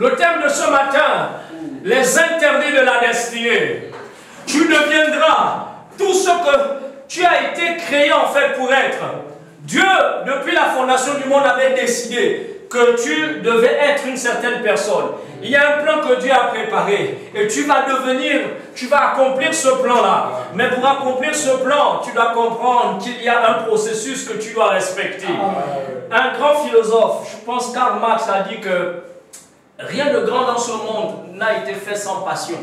Le thème de ce matin, les interdits de la destinée. Tu deviendras tout ce que tu as été créé en fait pour être. Dieu, depuis la fondation du monde, avait décidé que tu devais être une certaine personne. Il y a un plan que Dieu a préparé et tu vas accomplir ce plan-là. Mais pour accomplir ce plan, tu dois comprendre qu'il y a un processus que tu dois respecter. Un grand philosophe, je pense Karl Marx, a dit que rien de grand dans ce monde n'a été fait sans passion.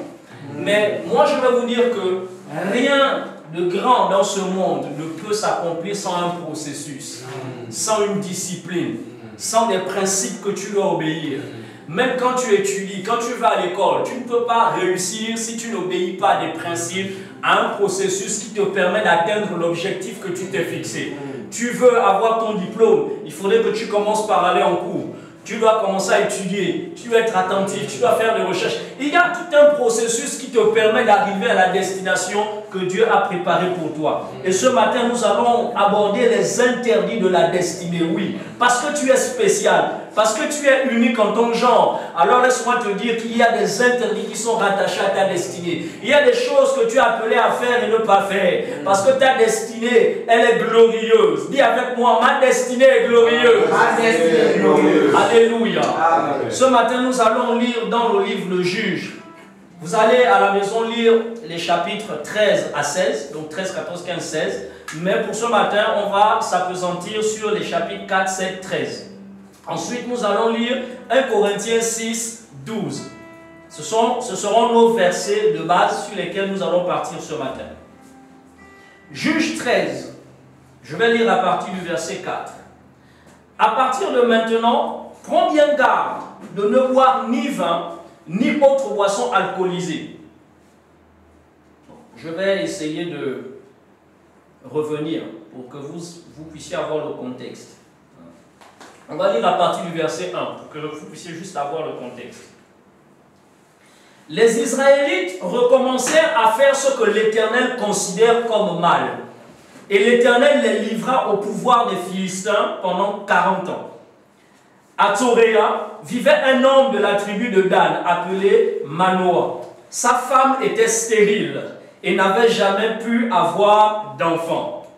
Mais moi je vais vous dire que rien de grand dans ce monde ne peut s'accomplir sans un processus, sans une discipline, sans des principes que tu dois obéir. Même quand tu étudies, quand tu vas à l'école, tu ne peux pas réussir si tu n'obéis pas à des principes, à un processus qui te permet d'atteindre l'objectif que tu t'es fixé. Tu veux avoir ton diplôme, il faudrait que tu commences par aller en cours. Tu dois commencer à étudier, tu dois être attentif, tu dois faire des recherches. Il y a tout un processus qui te permet d'arriver à la destination que Dieu a préparée pour toi. Et ce matin, nous allons aborder les interdits de la destinée. Oui, parce que tu es spécial, parce que tu es unique en ton genre. Alors laisse-moi te dire qu'il y a des interdits qui sont rattachés à ta destinée. Il y a des choses que tu es appelé à faire et ne pas faire. Parce que ta destinée, elle est glorieuse. Dis avec moi, ma destinée est glorieuse. Ma destinée est glorieuse. Alléluia. Amen. Ce matin, nous allons lire dans le livre Le Juge. Vous allez à la maison lire les chapitres 13 à 16, donc 13, 14, 15, 16. Mais pour ce matin, on va s'appesantir sur les chapitres 4, 7, 13. Ensuite, nous allons lire 1 Corinthiens 6, 12. Ce seront nos versets de base sur lesquels nous allons partir ce matin. Juge 13. Je vais lire à partir du verset 4. À partir de maintenant, prends bien garde de ne boire ni vin, ni autre boisson alcoolisée. Je vais essayer de revenir pour que vous puissiez avoir le contexte. On va lire à partir du verset 1 pour que vous puissiez juste avoir le contexte. Les Israélites recommencèrent à faire ce que l'Éternel considère comme mal. Et l'Éternel les livra au pouvoir des Philistins pendant 40 ans. À Tsoréa vivait un homme de la tribu de Dan appelé Manoah. Sa femme était stérile et n'avait jamais pu avoir d'enfant.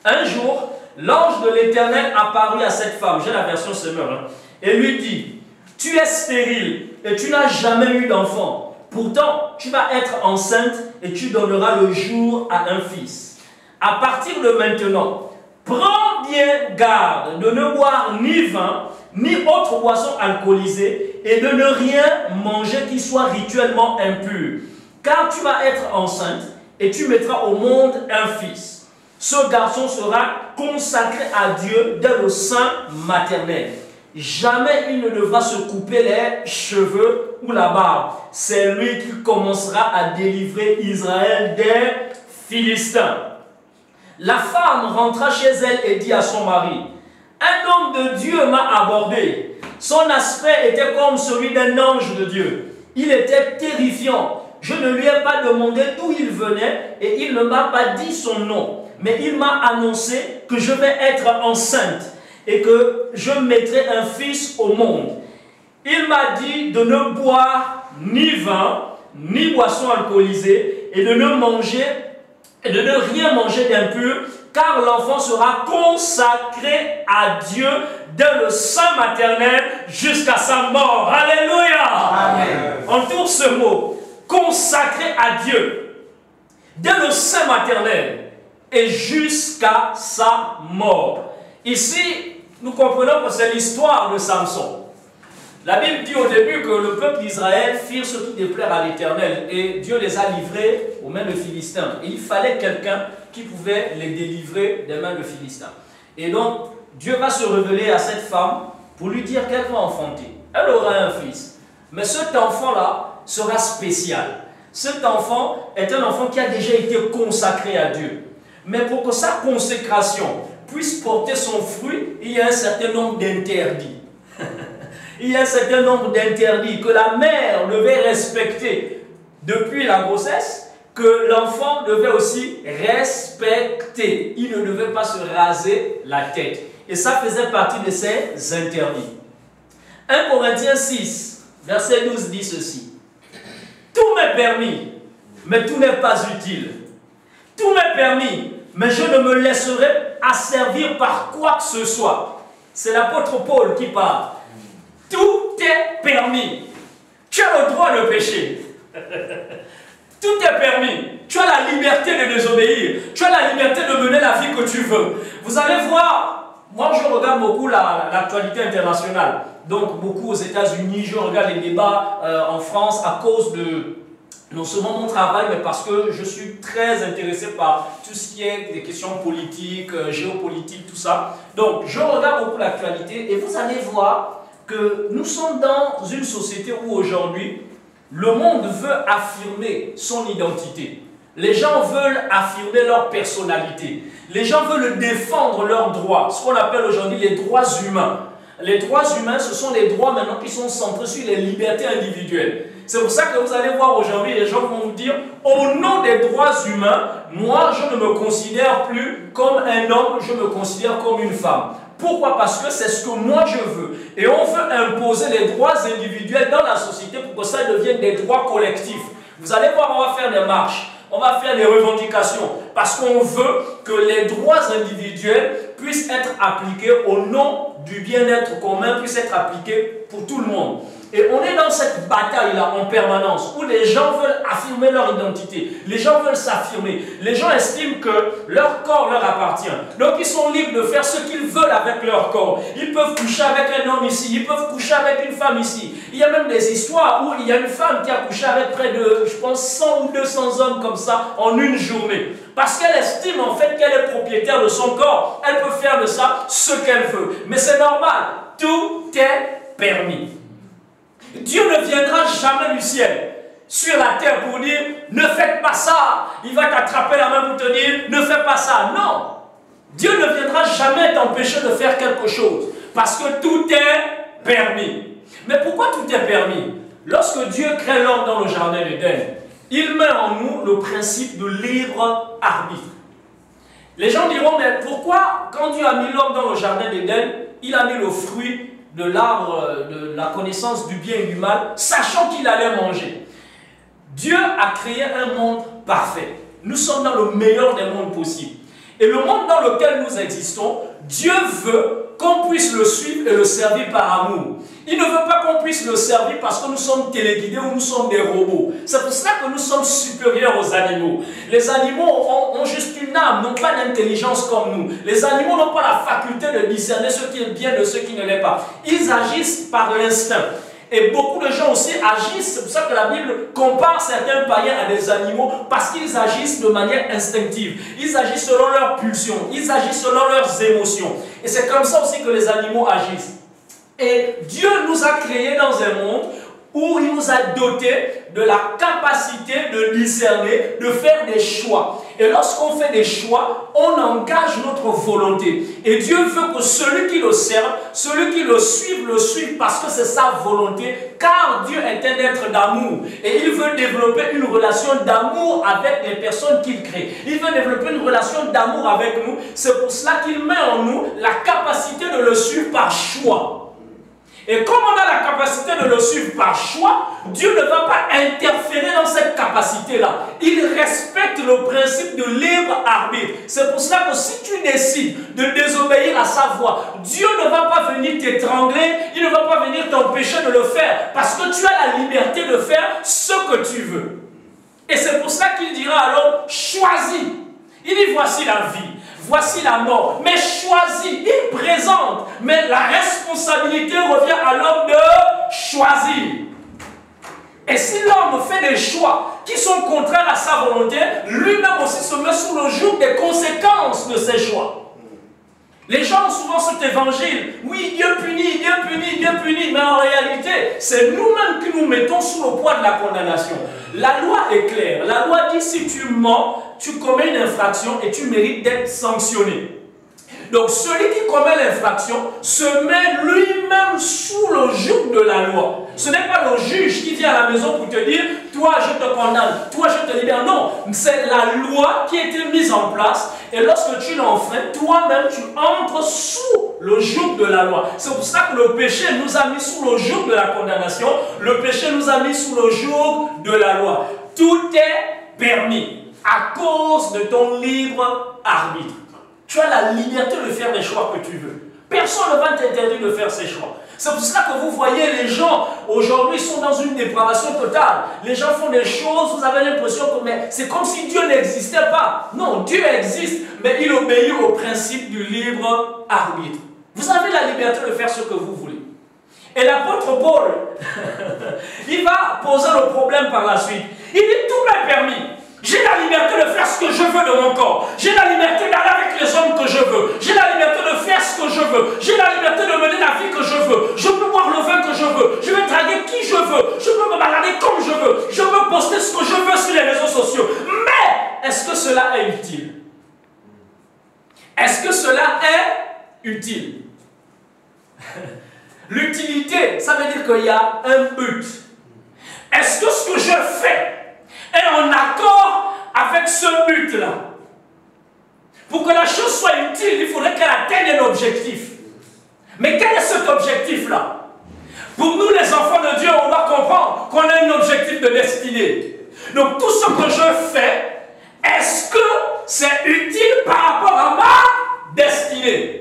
Un jour, l'ange de l'Éternel apparut à cette femme, j'ai la version Semeur, et lui dit, « Tu es stérile et tu n'as jamais eu d'enfant. Pourtant, tu vas être enceinte et tu donneras le jour à un fils. À partir de maintenant, prends bien garde de ne boire ni vin, ni autre boisson alcoolisée, et de ne rien manger qui soit rituellement impur. Car tu vas être enceinte et tu mettras au monde un fils. Ce garçon sera consacré à Dieu dès le sein maternel. Jamais il ne devra se couper les cheveux ou la barbe. C'est lui qui commencera à délivrer Israël des Philistins. » La femme rentra chez elle et dit à son mari, « Un homme de Dieu m'a abordé. Son aspect était comme celui d'un ange de Dieu. Il était terrifiant. Je ne lui ai pas demandé d'où il venait et il ne m'a pas dit son nom. Mais il m'a annoncé que je vais être enceinte et que je mettrai un fils au monde. Il m'a dit de ne boire ni vin, ni boisson alcoolisée et de ne rien manger d'impur, car l'enfant sera consacré à Dieu dès le sein maternel jusqu'à sa mort. Alléluia. Amen. Entoure ce mot, consacré à Dieu dès le sein maternel et jusqu'à sa mort. Ici, nous comprenons que c'est l'histoire de Samson. La Bible dit au début que le peuple d'Israël firent ce qui déplaire à l'Éternel et Dieu les a livrés aux mains de Philistins. Et il fallait quelqu'un qui pouvait les délivrer des mains de Philistins. Et donc, Dieu va se révéler à cette femme pour lui dire qu'elle va enfanter. Elle aura un fils. Mais cet enfant-là sera spécial. Cet enfant est un enfant qui a déjà été consacré à Dieu. Mais pour que sa consécration puisse porter son fruit, il y a un certain nombre d'interdits. Il y a un certain nombre d'interdits que la mère devait respecter depuis la grossesse, que l'enfant devait aussi respecter. Il ne devait pas se raser la tête. Et ça faisait partie de ces interdits. 1 Corinthiens 6, Verset 12 dit ceci. Tout m'est permis, mais tout n'est pas utile. Tout m'est permis, mais je ne me laisserai asservir par quoi que ce soit. C'est l'apôtre Paul qui parle. Tout est permis. Tu as le droit de pécher. Tout est permis. Tu as la liberté de désobéir. Tu as la liberté de mener la vie que tu veux. Vous allez voir, moi je regarde beaucoup l'actualité internationale. Donc beaucoup aux États-Unis, je regarde les débats en France à cause de non seulement mon travail, mais parce que je suis très intéressé par tout ce qui est des questions politiques, géopolitiques, tout ça. Donc je regarde beaucoup l'actualité et vous allez voir que nous sommes dans une société où aujourd'hui, le monde veut affirmer son identité. Les gens veulent affirmer leur personnalité. Les gens veulent défendre leurs droits, ce qu'on appelle aujourd'hui les droits humains. Les droits humains, ce sont les droits maintenant qui sont centrés sur les libertés individuelles. C'est pour ça que vous allez voir aujourd'hui, les gens vont vous dire, au nom des droits humains, moi je ne me considère plus comme un homme, je me considère comme une femme. Pourquoi? Parce que c'est ce que moi je veux. Et on veut imposer les droits individuels dans la société pour que ça devienne des droits collectifs. Vous allez voir, on va faire des marches, on va faire des revendications, parce qu'on veut que les droits individuels puissent être appliqués au nom du bien-être commun, puissent être appliqués pour tout le monde. Et on est dans cette bataille-là en permanence, où les gens veulent affirmer leur identité, les gens veulent s'affirmer, les gens estiment que leur corps leur appartient. Donc ils sont libres de faire ce qu'ils veulent avec leur corps. Ils peuvent coucher avec un homme ici, ils peuvent coucher avec une femme ici. Il y a même des histoires où il y a une femme qui a couché avec près de, je pense, 100 ou 200 hommes comme ça en une journée. Parce qu'elle estime en fait qu'elle est propriétaire de son corps. Elle peut faire de ça ce qu'elle veut. Mais c'est normal, tout est permis. Dieu ne viendra jamais du ciel sur la terre pour dire ne faites pas ça. Il va t'attraper la main pour te dire ne fais pas ça. Non. Dieu ne viendra jamais t'empêcher de faire quelque chose parce que tout est permis. Mais pourquoi tout est permis? Lorsque Dieu crée l'homme dans le jardin d'Éden, il met en nous le principe de libre arbitre. Les gens diront mais pourquoi quand Dieu a mis l'homme dans le jardin d'Éden, il a mis le fruit de l'arbre de la connaissance du bien et du mal, sachant qu'il allait manger? Dieu a créé un monde parfait. Nous sommes dans le meilleur des mondes possibles. Et le monde dans lequel nous existons, Dieu veut qu'on puisse le suivre et le servir par amour. Il ne veut pas qu'on puisse le servir parce que nous sommes téléguidés ou nous sommes des robots. C'est pour cela que nous sommes supérieurs aux animaux. Les animaux ont juste une âme, n'ont pas d'intelligence comme nous. Les animaux n'ont pas la faculté de discerner ce qui est bien de ce qui ne l'est pas. Ils agissent par l'instinct. Et beaucoup de gens aussi agissent, c'est pour ça que la Bible compare certains païens à des animaux, parce qu'ils agissent de manière instinctive. Ils agissent selon leurs pulsions, ils agissent selon leurs émotions. Et c'est comme ça aussi que les animaux agissent. Et Dieu nous a créés dans un monde où il nous a dotés de la capacité de discerner, de faire des choix. Et lorsqu'on fait des choix, on engage notre volonté. Et Dieu veut que celui qui le serve, celui qui le suive parce que c'est sa volonté, car Dieu est un être d'amour. Et il veut développer une relation d'amour avec les personnes qu'il crée. Il veut développer une relation d'amour avec nous. C'est pour cela qu'il met en nous la capacité de le suivre par choix. Et comme on a la capacité de le suivre par choix, Dieu ne va pas interférer dans cette capacité-là. Il respecte le principe de libre arbitre. C'est pour cela que si tu décides de désobéir à sa voix, Dieu ne va pas venir t'étrangler, il ne va pas venir t'empêcher de le faire, parce que tu as la liberté de faire ce que tu veux. Et c'est pour cela qu'il dira alors, choisis. Il dit, voici la vie. Voici la mort, mais choisis, il présente, mais la responsabilité revient à l'homme de choisir. Et si l'homme fait des choix qui sont contraires à sa volonté, lui-même aussi se met sous le joug des conséquences de ses choix. Les gens ont souvent cet évangile, oui, Dieu punit, Dieu punit, Dieu punit, mais en réalité, c'est nous-mêmes qui nous mettons sous le poids de la condamnation. La loi est claire, la loi dit si tu mens, tu commets une infraction et tu mérites d'être sanctionné. Donc celui qui commet l'infraction se met lui-même sous le joug de la loi. Ce n'est pas le juge qui vient à la maison pour te dire « toi je te condamne, toi je te libère ». Non, c'est la loi qui a été mise en place et lorsque tu l'enfreins, toi-même tu entres sous le joug de la loi. C'est pour ça que le péché nous a mis sous le joug de la condamnation, le péché nous a mis sous le joug de la loi. Tout est permis à cause de ton libre arbitre. Tu as la liberté de faire les choix que tu veux. Personne ne va t'interdire de faire ses choix. C'est pour ça que vous voyez les gens aujourd'hui sont dans une dépravation totale. Les gens font des choses, vous avez l'impression que c'est comme si Dieu n'existait pas. Non, Dieu existe, mais il obéit au principe du libre arbitre. Vous avez la liberté de faire ce que vous voulez. Et l'apôtre Paul, il va poser le problème par la suite. Il dit tout m'est permis. J'ai la liberté de faire ce que je veux de mon corps. J'ai la liberté d'aller avec les hommes que je veux. J'ai la liberté de faire ce que je veux. J'ai la liberté de mener la vie que je veux. Je peux boire le vin que je veux. Je vais draguer qui je veux. Je peux me balader comme je veux. Je peux poster ce que je veux sur les réseaux sociaux. Mais, est-ce que cela est utile? Est-ce que cela est utile? L'utilité, ça veut dire qu'il y a un but. Est-ce que ce que je fais est en accord avec ce but-là? Pour que la chose soit utile, il faudrait qu'elle atteigne un objectif. Mais quel est cet objectif-là? Pour nous, les enfants de Dieu, on doit comprendre qu'on a un objectif de destinée. Donc, tout ce que je fais, est-ce que c'est utile par rapport à ma destinée?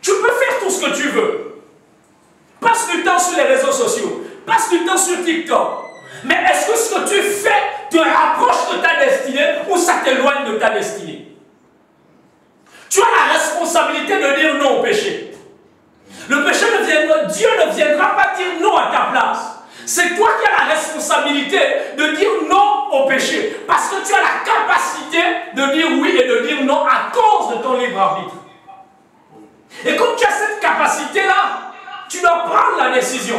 Tu peux faire tout ce que tu veux. Passe du temps sur les réseaux sociaux. Passe du temps sur TikTok. Mais est-ce que ce que tu fais te rapproche de ta destinée ou ça t'éloigne de ta destinée? Tu as la responsabilité de dire non au péché. Le péché ne viendra, Dieu ne viendra pas dire non à ta place. C'est toi qui as la responsabilité de dire non au péché. Parce que tu as la capacité de dire oui et de dire non à cause de ton libre arbitre. Et comme tu as cette capacité-là, tu dois prendre la décision.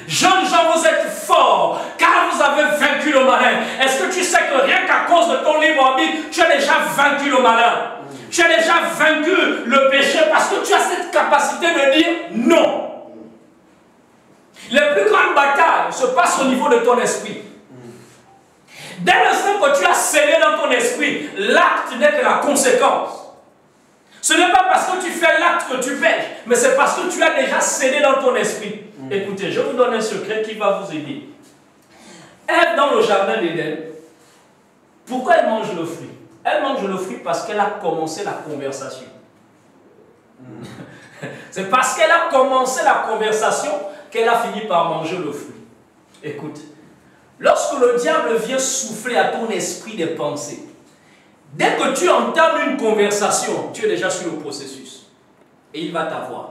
Jeunes gens, vous êtes forts, car vous avez vaincu le malin. Est-ce que tu sais que rien qu'à cause de ton libre arbitre, tu as déjà vaincu le malin? Tu as déjà vaincu le péché parce que tu as cette capacité de dire non. Les plus grandes batailles se passent au niveau de ton esprit. Dès l'instant que tu as scellé dans ton esprit, l'acte n'est que la conséquence. Ce n'est pas parce que tu fais l'acte que tu pêches, mais c'est parce que tu as déjà cédé dans ton esprit. Écoutez, je vous donne un secret qui va vous aider. Ève, dans le jardin d'Éden, pourquoi elle mange le fruit? Elle mange le fruit parce qu'elle a commencé la conversation. C'est parce qu'elle a commencé la conversation qu'elle a fini par manger le fruit. Écoute, lorsque le diable vient souffler à ton esprit des pensées, dès que tu entames une conversation, tu es déjà sur le processus. Et il va t'avoir.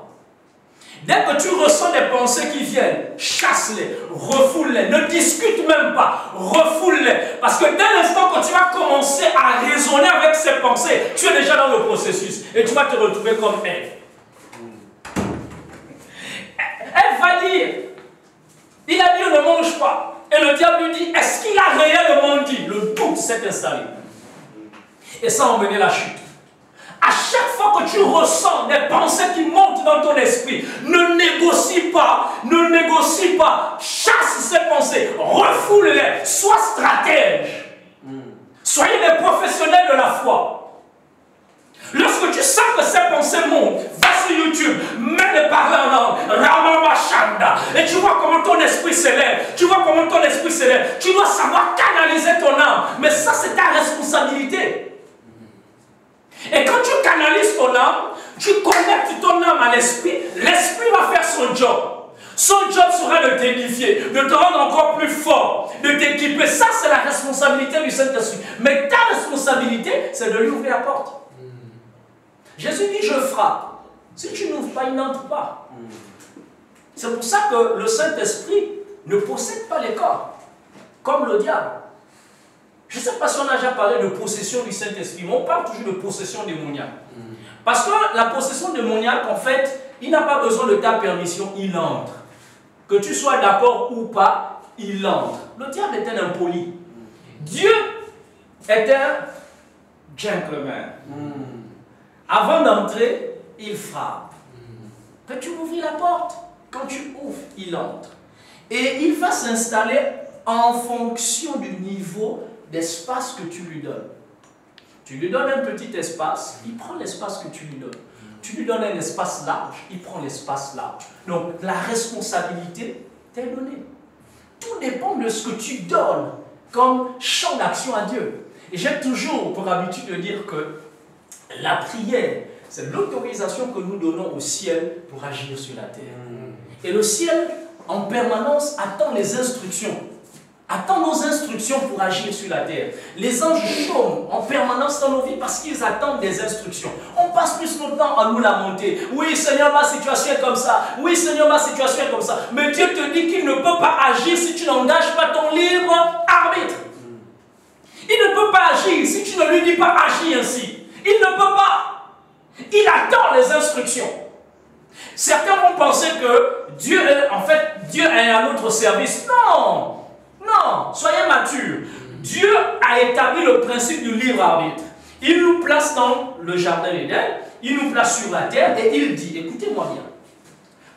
Dès que tu ressens des pensées qui viennent, chasse-les, refoule-les, ne discute même pas, refoule-les. Parce que dès l'instant que tu vas commencer à raisonner avec ces pensées, tu es déjà dans le processus. Et tu vas te retrouver comme Ève. Elle va dire, il a dit ne mange pas. Et le diable lui dit, est-ce qu'il a réellement dit? Le doute s'est installé. Et ça a emmené la chute. À chaque fois que tu ressens des pensées qui montent dans ton esprit, ne négocie pas, chasse ces pensées, refoule-les, sois stratège. Soyez des professionnels de la foi. Lorsque tu sens que ces pensées montent, va sur YouTube, mets les parler en langue, Ramamashanda, et tu vois comment ton esprit s'élève, tu dois savoir canaliser ton âme, mais ça c'est ta responsabilité. Et quand tu canalises ton âme, tu connectes ton âme à l'esprit, l'esprit va faire son job. Son job sera de t'édifier, de te rendre encore plus fort, de t'équiper. Ça, c'est la responsabilité du Saint-Esprit. Mais ta responsabilité, c'est de lui ouvrir la porte. Jésus dit, je frappe. Si tu n'ouvres pas, il n'entre pas. C'est pour ça que le Saint-Esprit ne possède pas les corps, comme le diable. Je ne sais pas si on a déjà parlé de possession du Saint-Esprit, mais on parle toujours de possession démoniaque. Parce que la possession démoniaque, en fait, il n'a pas besoin de ta permission, il entre. Que tu sois d'accord ou pas, il entre. Le diable est un impoli. Dieu est un gentleman. Avant d'entrer, il frappe. Peux-tu ouvrir la porte? Quand tu ouvres, il entre. Et il va s'installer en fonction du niveau d'espace que tu lui donnes. Tu lui donnes un petit espace, il prend l'espace que tu lui donnes. Tu lui donnes un espace large, il prend l'espace large. Donc la responsabilité t'est donnée. Tout dépend de ce que tu donnes comme champ d'action à Dieu. Et j'ai toujours pour habitude de dire que la prière, c'est l'autorisation que nous donnons au ciel pour agir sur la terre. Et le ciel, en permanence, attend les instructions. Attend nos instructions pour agir sur la terre. Les anges chôment en permanence dans nos vies parce qu'ils attendent des instructions. On passe plus notre temps à nous lamenter. Oui, Seigneur, ma situation est comme ça. Oui, Seigneur, ma situation est comme ça. Mais Dieu te dit qu'il ne peut pas agir si tu n'engages pas ton libre arbitre. Il ne peut pas agir si tu ne lui dis pas agir ainsi. Il ne peut pas. Il attend les instructions. Certains vont penser que Dieu est à notre service. Non. Non, soyez matures. Dieu a établi le principe du libre arbitre. Il nous place dans le jardin d'Éden, il nous place sur la terre et il dit, écoutez-moi bien,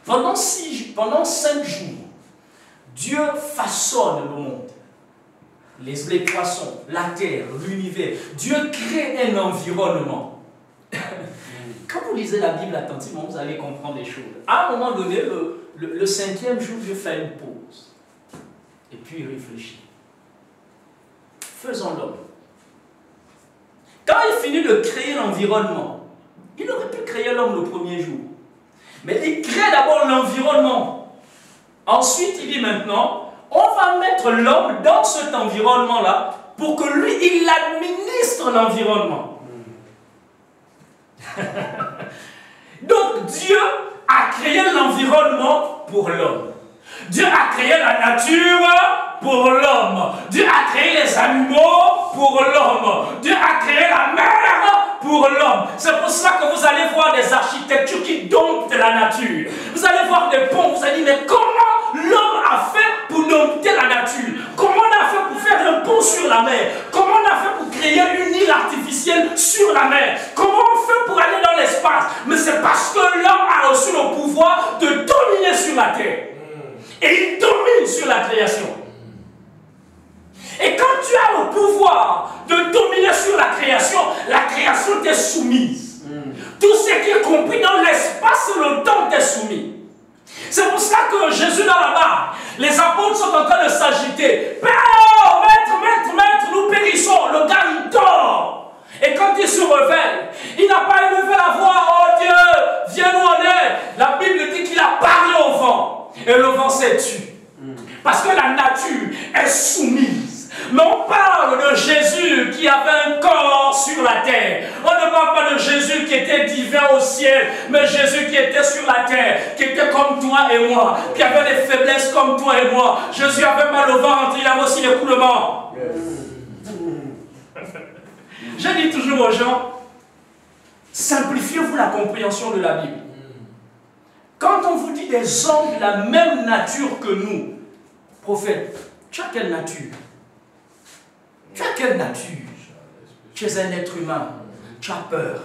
pendant 5 jours, Dieu façonne le monde, les poissons, la terre, l'univers. Dieu crée un environnement. Quand vous lisez la Bible attentivement, vous allez comprendre les choses. À un moment donné, le 5e jour, Dieu fait une pause. Et puis il réfléchit. Faisons l'homme. Quand il finit de créer l'environnement, il aurait pu créer l'homme le premier jour. Mais il crée d'abord l'environnement. Ensuite, il dit maintenant, on va mettre l'homme dans cet environnement-là pour que lui, il administre l'environnement. Donc Dieu a créé l'environnement pour l'homme. Dieu a créé la nature pour l'homme. Dieu a créé les animaux pour l'homme. Dieu a créé la mer pour l'homme. C'est pour ça que vous allez voir des architectures qui domptent la nature. Vous allez voir des ponts. Vous allez dire, mais comment l'homme a fait pour dompter la nature? Comment on a fait pour faire un pont sur la mer? Comment on a fait pour créer une île artificielle sur la mer? Comment on fait pour aller dans l'espace? Mais c'est parce que l'homme a reçu le pouvoir de dominer sur la terre. Et il domine sur la création. Et quand tu as le pouvoir de dominer sur la création t'est soumise. Tout ce qui est compris dans l'espace et le temps t'est soumis. C'est pour ça que Jésus dans la barque, les apôtres sont en train de s'agiter. Père, maître, nous périssons. Le gars il dort. Et quand il se réveille, il n'a pas élevé la voix. Oh Dieu, viens-nous en aide. La Bible dit qu'il a parlé au vent. Et le vent s'est tu. Parce que la nature est soumise. Mais on parle de Jésus qui avait un corps sur la terre. On ne parle pas de Jésus qui était divin au ciel, mais Jésus qui était sur la terre, qui était comme toi et moi, qui avait des faiblesses comme toi et moi. Jésus avait mal au ventre, il avait aussi l'écoulement. Je dis toujours aux gens, simplifiez-vous la compréhension de la Bible. Quand on vous dit des hommes de la même nature que nous, prophète, tu as quelle nature? Tu as quelle nature? Tu es un être humain, tu as peur,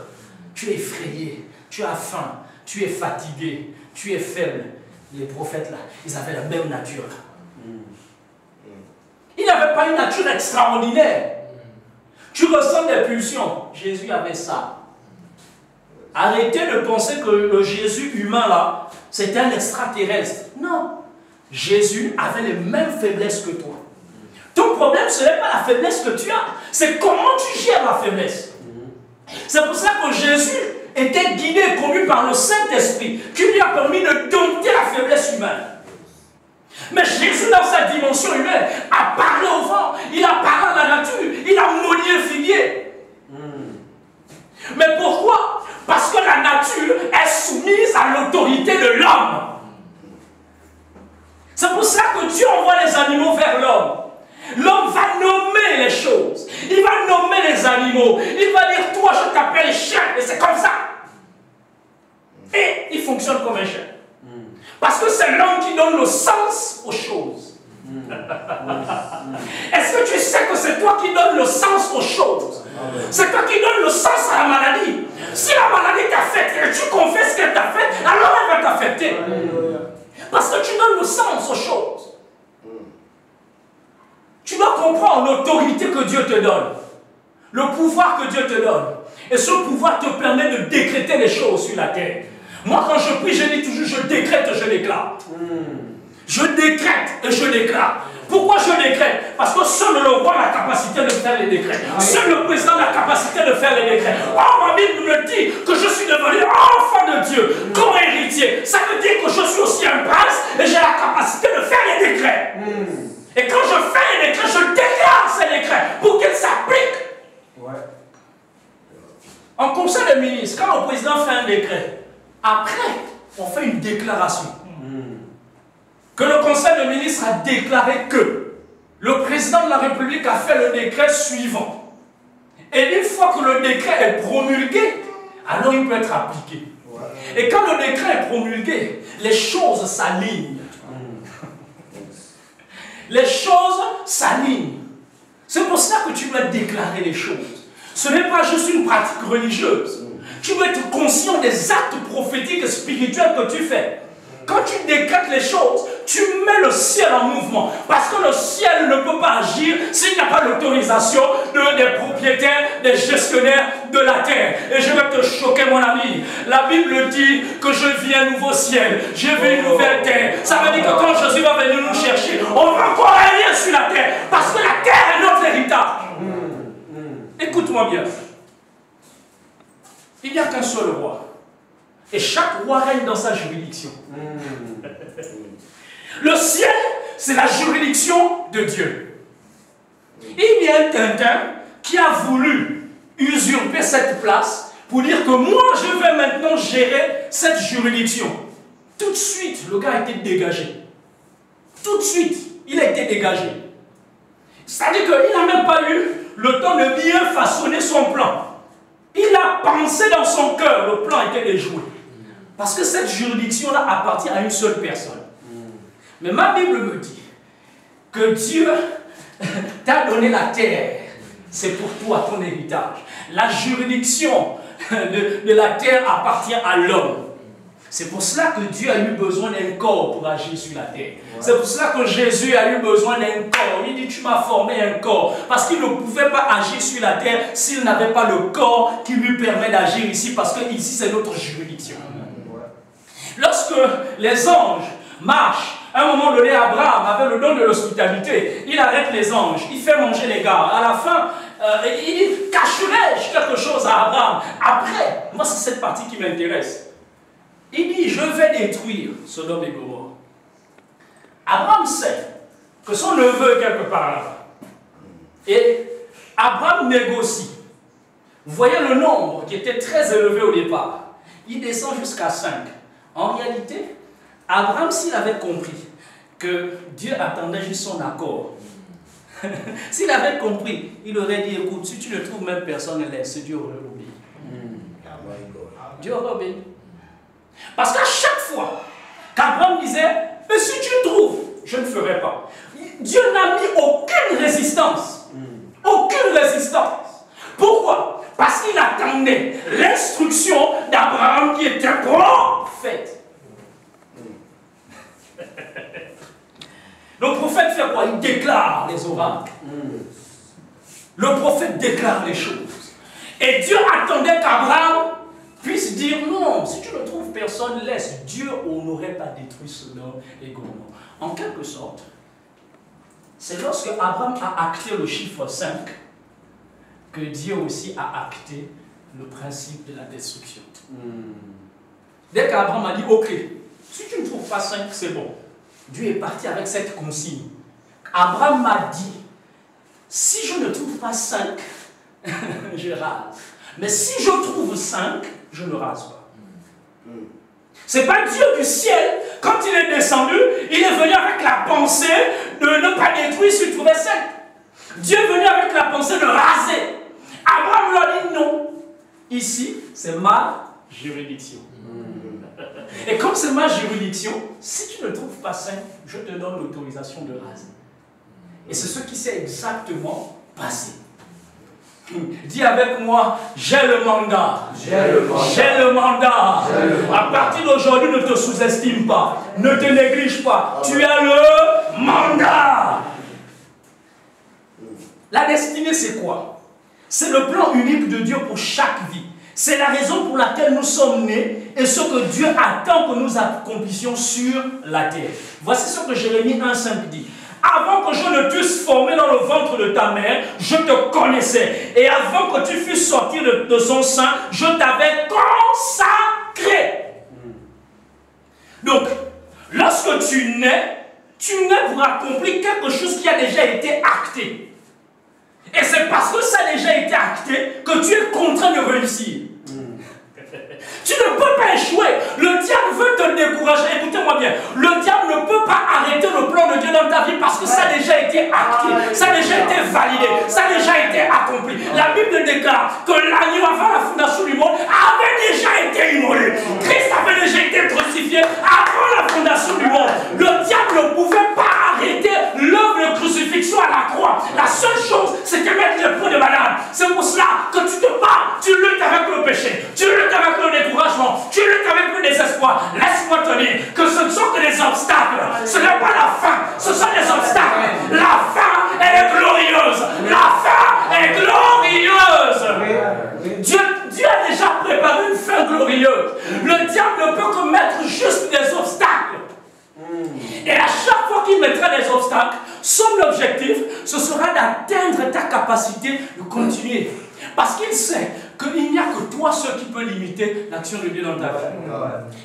tu es effrayé, tu as faim, tu es fatigué, tu es faible. Les prophètes là, ils avaient la même nature. Ils n'avaient pas une nature extraordinaire. Tu ressens des pulsions. Jésus avait ça. Arrêtez de penser que le Jésus humain là, c'était un extraterrestre. Non. Jésus avait les mêmes faiblesses que toi. Ton problème, ce n'est pas la faiblesse que tu as. C'est comment tu gères la faiblesse. C'est pour ça que Jésus était guidé et conduit par le Saint-Esprit qui lui a permis de dompter la faiblesse humaine. Mais Jésus, dans sa dimension humaine, a parlé au vent, il a parlé à la nature, il a maudit un figuier. Mais pourquoi? Parce que la nature est soumise à l'autorité de l'homme. C'est pour ça que Dieu envoie les animaux vers l'homme. L'homme va nommer les choses. Il va nommer les animaux. Il va dire, toi, je t'appelle chien. Et c'est comme ça. Et il fonctionne comme un chien. Parce que c'est l'homme qui donne le sens aux choses. Est-ce que tu sais que c'est toi qui donnes le sens aux choses? C'est toi qui donnes le sens à la maladie. Si la maladie t'affecte et tu confesses qu'elle t'affecte, alors elle va t'affecter. Parce que tu donnes le sens aux choses. Tu dois comprendre l'autorité que Dieu te donne. Le pouvoir que Dieu te donne. Et ce pouvoir te permet de décréter les choses sur la terre. Moi, quand je prie, je dis toujours, je décrète et je déclare. Je décrète et je déclare. Pourquoi je décrète? Parce que seul le roi a la capacité de faire les décrets. Seul le président a la capacité de faire les décrets. Oh, ma Bible me dit que je suis devenu enfant de Dieu, comme héritier. Ça veut dire que je suis aussi un prince et j'ai la capacité de faire les décrets. Et quand je fais les décrets, je déclare ces décrets pour qu'ils s'appliquent. En conseil des ministres, quand le président fait un décret, après, on fait une déclaration. Que le conseil des ministres a déclaré que le président de la République a fait le décret suivant. Et une fois que le décret est promulgué, alors il peut être appliqué. Et quand le décret est promulgué, les choses s'alignent. Les choses s'alignent. C'est pour ça que tu dois déclarer les choses. Ce n'est pas juste une pratique religieuse. Tu dois être conscient des actes prophétiques et spirituels que tu fais. Quand tu décrètes les choses, tu mets le ciel en mouvement. Parce que le ciel ne peut pas agir s'il n'y a pas l'autorisation des propriétaires, des gestionnaires de la terre. Et je vais te choquer, mon ami. La Bible dit que je vis un nouveau ciel. J'ai vu une nouvelle terre. Ça veut dire que quand Jésus va venir nous chercher, on va encore rien sur la terre. Parce que la terre est notre héritage. Écoute-moi bien. Il n'y a qu'un seul roi. Et chaque roi règne dans sa juridiction. Le ciel, c'est la juridiction de Dieu. Il y a un Tintin qui a voulu usurper cette place pour dire que moi, je vais maintenant gérer cette juridiction. Tout de suite, le gars a été dégagé. Tout de suite, il a été dégagé. C'est-à-dire qu'il n'a même pas eu le temps de bien façonner son plan. Il a pensé dans son cœur, le plan était déjoué. Parce que cette juridiction-là appartient à une seule personne. Mais ma Bible me dit que Dieu t'a donné la terre. C'est pour toi ton héritage. La juridiction de la terre appartient à l'homme. C'est pour cela que Dieu a eu besoin d'un corps pour agir sur la terre. C'est pour cela que Jésus a eu besoin d'un corps. Il dit, tu m'as formé un corps. Parce qu'il ne pouvait pas agir sur la terre s'il n'avait pas le corps qui lui permet d'agir ici. Parce que ici, c'est notre juridiction. Lorsque les anges marchent, à un moment donné, Abraham avait le don de l'hospitalité. Il arrête les anges, il fait manger les gars. À la fin, il dit, cacherai-je quelque chose à Abraham? Après, moi c'est cette partie qui m'intéresse. Il dit, je vais détruire Sodome et Gomorrhe. Abraham sait que son neveu est quelque part là-bas. Et Abraham négocie. Vous voyez le nombre qui était très élevé au départ. Il descend jusqu'à 5. En réalité, Abraham, s'il avait compris que Dieu attendait juste son accord, s'il avait compris, il aurait dit, écoute, si tu ne trouves même personne, laisse, Dieu aurait obéi. Dieu aurait obéi. Parce qu'à chaque fois qu'Abraham disait, mais si tu trouves, je ne ferai pas. Dieu n'a mis aucune résistance. Aucune résistance. Pourquoi? Parce qu'il attendait l'instruction d'Abraham qui était prophète. Le prophète fait quoi? Il déclare les oracles. Le prophète déclare les choses. Et Dieu attendait qu'Abraham puisse dire non, si tu ne trouves personne, laisse. Dieu n'aurait pas détruit Sodome et Gomorrhe. En quelque sorte, c'est lorsque Abraham a acté le chiffre 5 que Dieu aussi a acté le principe de la destruction. Dès qu'Abraham a dit, ok, si tu ne trouves pas 5, c'est bon. Dieu est parti avec cette consigne. Abraham m'a dit, si je ne trouve pas 5, je rase. Mais si je trouve 5, je ne rase pas. C'est pas Dieu du ciel, quand il est descendu, il est venu avec la pensée de ne pas détruire s'il trouvait 5. Dieu est venu avec la pensée de raser. Abraham lui a dit non. Ici, c'est ma juridiction. Et comme c'est ma juridiction, si tu ne trouves pas 5, je te donne l'autorisation de raser. Et c'est ce qui s'est exactement passé. Dis avec moi, j'ai le mandat. J'ai le mandat. J'ai le mandat. J'ai le mandat. À partir d'aujourd'hui, ne te sous-estime pas. Ne te néglige pas. Tu as le mandat. La destinée, c'est quoi? C'est le plan unique de Dieu pour chaque vie. C'est la raison pour laquelle nous sommes nés et ce que Dieu attend que nous accomplissions sur la terre. Voici ce que Jérémie 1,5 dit. Avant que je ne t'eusse formé dans le ventre de ta mère, je te connaissais. Et avant que tu fusses sorti de son sein, je t'avais consacré. Donc, lorsque tu nais pour accomplir quelque chose qui a déjà été acté. Et c'est parce que ça a déjà été acté que tu es contraint de réussir. Tu ne peux pas échouer. Le diable veut te décourager. Écoutez-moi bien. Le diable ne peut pas arrêter le plan de Dieu dans ta vie parce que ça a déjà été acté. Ça a déjà été validé. Ça a déjà été accompli. La Bible déclare que l'agneau avant la fondation du monde avait déjà été immolé. Christ avait déjà été crucifié avant la fondation du monde. Le diable ne pouvait pas arrêter l'œuvre de crucifixion à la croix. La seule chose, c'est de mettre le point de banane. C'est pour cela que tu te bats. Tu luttes avec le péché. Tu luttes avec le découragement. Tu luttes avec le désespoir. Laisse-moi te dire que ce ne sont que des obstacles. Ce n'est pas la fin. Ce sont des obstacles. La fin, elle est glorieuse. La fin est glorieuse. Dieu a déjà préparé une fin glorieuse. Le diable ne peut que mettre juste des obstacles. Et à chaque fois qu'il mettra des obstacles, son objectif, ce sera d'atteindre ta capacité de continuer. Parce qu'il sait qu'il n'y a que toi seul qui peut limiter l'action de Dieu dans ta vie.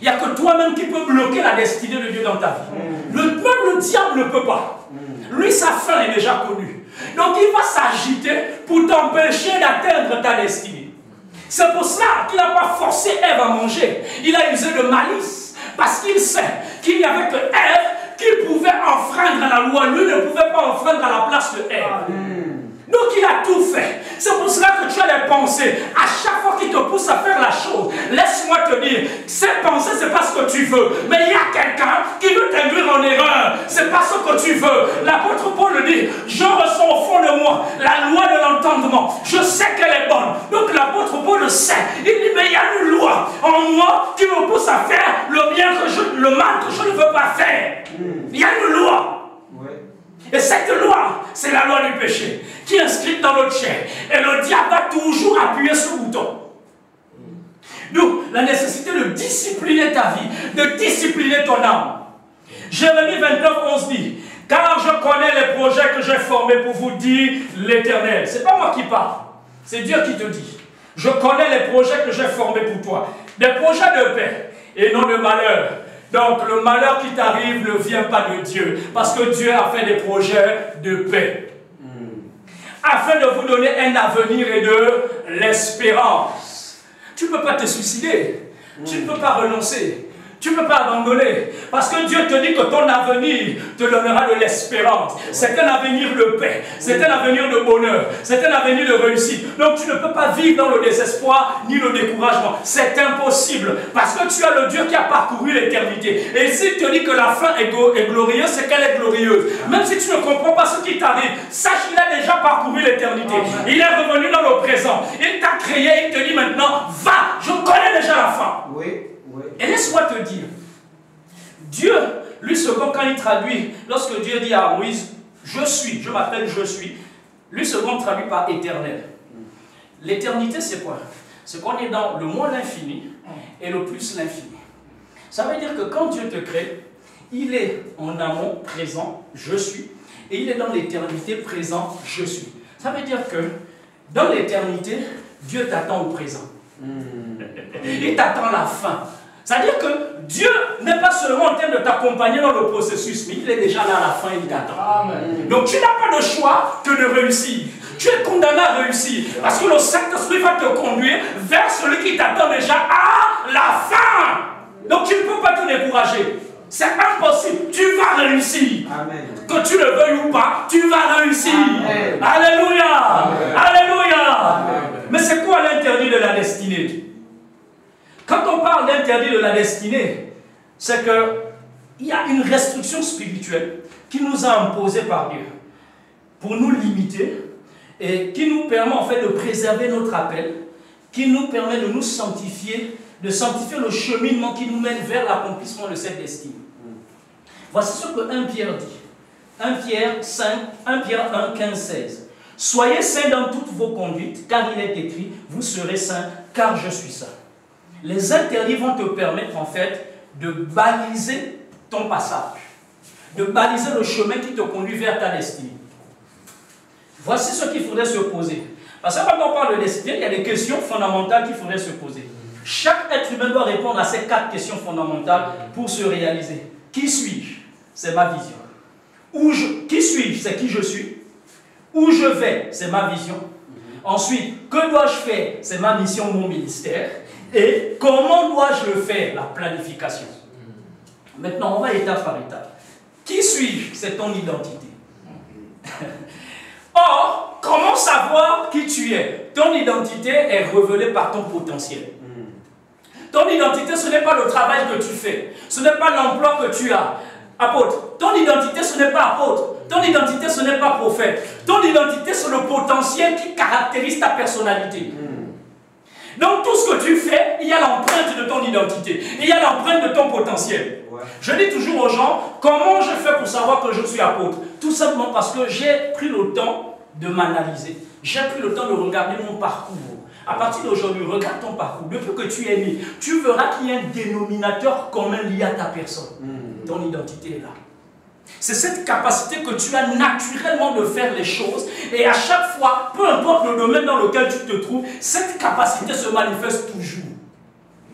Il n'y a que toi-même qui peux bloquer la destinée de Dieu dans ta vie. Même le diable ne peut pas. Lui, sa fin est déjà connue. Donc il va s'agiter pour t'empêcher d'atteindre ta destinée. C'est pour cela qu'il n'a pas forcé Ève à manger. Il a usé de malice. Parce qu'il sait qu'il n'y avait que Ève qui pouvait enfreindre la loi. Lui ne pouvait pas enfreindre à la place de Ève. Donc il a tout fait. C'est pour cela que tu as des pensées. À chaque fois qu'il te pousse à faire la chose, laisse-moi te dire, ces pensées, c'est pas ce que tu veux. Mais il y a quelqu'un qui veut t'induire en erreur. C'est pas ce que tu veux. L'apôtre Paul le dit, je ressens au fond de moi la loi de l'entendement. Je sais qu'elle est bonne. Donc l'apôtre Paul le sait. Il dit, mais il y a une loi en moi qui me pousse à faire le mal que je ne veux pas faire. Il y a une loi. Et cette loi, c'est la loi du péché, qui est inscrite dans notre chair. Et le diable va toujours appuyer ce bouton. Donc, la nécessité de discipliner ta vie, de discipliner ton âme. Jérémie 29, 11 dit, car je connais les projets que j'ai formés pour vous, dit l'Éternel. Ce n'est pas moi qui parle, c'est Dieu qui te dit. Je connais les projets que j'ai formés pour toi. Des projets de paix et non de malheur. Donc le malheur qui t'arrive ne vient pas de Dieu. Parce que Dieu a fait des projets de paix. Afin de vous donner un avenir et de l'espérance. Tu ne peux pas te suicider. Tu ne peux pas renoncer. Tu ne peux pas abandonner. Parce que Dieu te dit que ton avenir te donnera de l'espérance. C'est un avenir de paix. C'est un avenir de bonheur. C'est un avenir de réussite. Donc tu ne peux pas vivre dans le désespoir ni le découragement. C'est impossible. Parce que tu as le Dieu qui a parcouru l'éternité. Et s'il te dit que la fin est glorieuse, c'est qu'elle est glorieuse. Même si tu ne comprends pas ce qui t'arrive, sache qu'il a déjà parcouru l'éternité. Il est revenu dans le présent. Il t'a créé. Il te dit maintenant, va, je connais déjà la fin. Oui. Et laisse-moi te dire, Dieu, lui second, quand il traduit, lorsque Dieu dit à Moïse, je suis, je m'appelle je suis, lui second traduit par éternel. L'éternité, c'est quoi? C'est qu'on est dans le moins l'infini et le plus l'infini. Ça veut dire que quand Dieu te crée, il est en amont, présent, je suis, et il est dans l'éternité, présent, je suis. Ça veut dire que dans l'éternité, Dieu t'attend au présent. Il t'attend la fin. C'est-à-dire que Dieu n'est pas seulement en train de t'accompagner dans le processus, mais il est déjà là à la fin, il t'attend. Donc tu n'as pas de choix que de réussir. Tu es condamné à réussir. Parce que le Saint-Esprit va te conduire vers celui qui t'attend déjà à la fin. Donc tu ne peux pas te décourager. C'est impossible. Tu vas réussir. Amen. Que tu le veuilles ou pas, tu vas réussir. Amen. Alléluia. Amen. Alléluia. Amen. Mais c'est quoi l'interdit de la destinée? Quand on parle d'interdit de la destinée, c'est qu'il y a une restriction spirituelle qui nous a imposée par Dieu pour nous limiter et qui nous permet en fait de préserver notre appel, qui nous permet de nous sanctifier, de sanctifier le cheminement qui nous mène vers l'accomplissement de cette destinée. Voici ce que 1 Pierre dit. 1 Pierre 1, 15, 16. Soyez saints dans toutes vos conduites, car il est écrit, vous serez saints, car je suis saint. Les interdits vont te permettre en fait de baliser ton passage, de baliser le chemin qui te conduit vers ta destinée. Voici ce qu'il faudrait se poser. Parce que quand on parle de destinée, il y a des questions fondamentales qu'il faudrait se poser. Chaque être humain doit répondre à ces 4 questions fondamentales pour se réaliser. Qui suis-je? C'est ma vision. Qui suis-je? C'est qui je suis. Où je vais? C'est ma vision. Ensuite, que dois-je faire? C'est ma mission, mon ministère. Et comment dois-je le faire? La planification. Maintenant, on va étape par étape. Qui suis-je? C'est ton identité. Or, comment savoir qui tu es? Ton identité est révélée par ton potentiel. Ton identité, ce n'est pas le travail que tu fais. Ce n'est pas l'emploi que tu as. Apôtre. Ton identité, ce n'est pas apôtre. Ton identité, ce n'est pas prophète. Ton identité, c'est le potentiel qui caractérise ta personnalité. Donc, tout ce que tu fais, il y a l'empreinte de ton identité. Il y a l'empreinte de ton potentiel. Je dis toujours aux gens, comment je fais pour savoir que je suis apôtre? Tout simplement parce que j'ai pris le temps de m'analyser. J'ai pris le temps de regarder mon parcours. À partir d'aujourd'hui, regarde ton parcours. Depuis que tu es né, tu verras qu'il y a un dénominateur commun lié à ta personne. Ton identité est là. C'est cette capacité que tu as naturellement de faire les choses. Et à chaque fois, peu importe le domaine dans lequel tu te trouves, cette capacité se manifeste toujours.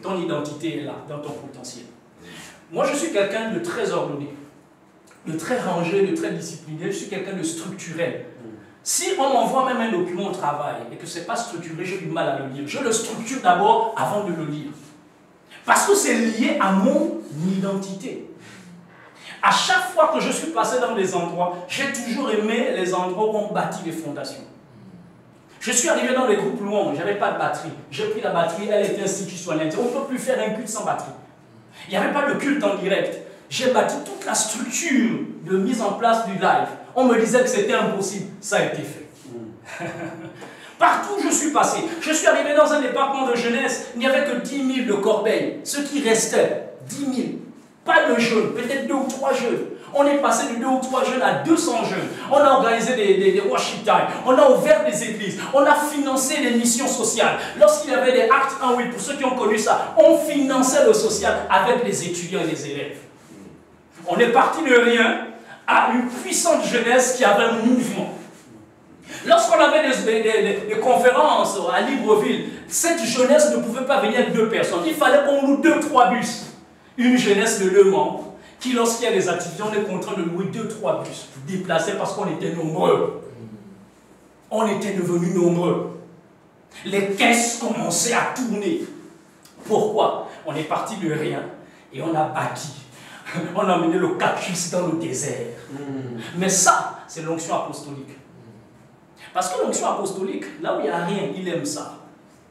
Ton identité est là, dans ton potentiel. Moi, je suis quelqu'un de très ordonné, de très rangé, de très discipliné. Je suis quelqu'un de structurel. Si on m'envoie même un document au travail et que ce n'est pas structuré, j'ai du mal à le lire. Je le structure d'abord avant de le lire. Parce que c'est lié à mon identité. À chaque fois que je suis passé dans des endroits, j'ai toujours aimé les endroits où on bâtit les fondations. Je suis arrivé dans les groupes louanges, je n'avais pas de batterie. J'ai pris la batterie, elle était institutionnelle. On ne peut plus faire un culte sans batterie. Il n'y avait pas de culte en direct. J'ai bâti toute la structure de mise en place du live. On me disait que c'était impossible. Ça a été fait. Partout où je suis passé, je suis arrivé dans un département de jeunesse, il n'y avait que 10 000 de corbeilles. Ce qui restait, 10 000. Pas de jeunes, peut-être 2 ou 3 jeunes. On est passé de 2 ou 3 jeunes à 200 jeunes. On a organisé des worship time. On a ouvert des églises. On a financé des missions sociales. Lorsqu'il y avait des actes 1-8, pour ceux qui ont connu ça, on finançait le social avec les étudiants et les élèves. On est parti de rien à une puissante jeunesse qui avait un mouvement. Lorsqu'on avait des conférences à Libreville, cette jeunesse ne pouvait pas venir avec 2 personnes. Il fallait qu'on loue 2-3 bus. Une jeunesse de 2 membres qui, lorsqu'il y a des activités, on est contraint de louer 2-3 bus déplacés parce qu'on était nombreux. On était devenus nombreux. Les caisses commençaient à tourner. Pourquoi? On est parti de rien et on a bâti. On a mené le cactus dans le désert. Mais ça, c'est l'onction apostolique. Parce que l'onction apostolique, là où il n'y a rien, il aime ça.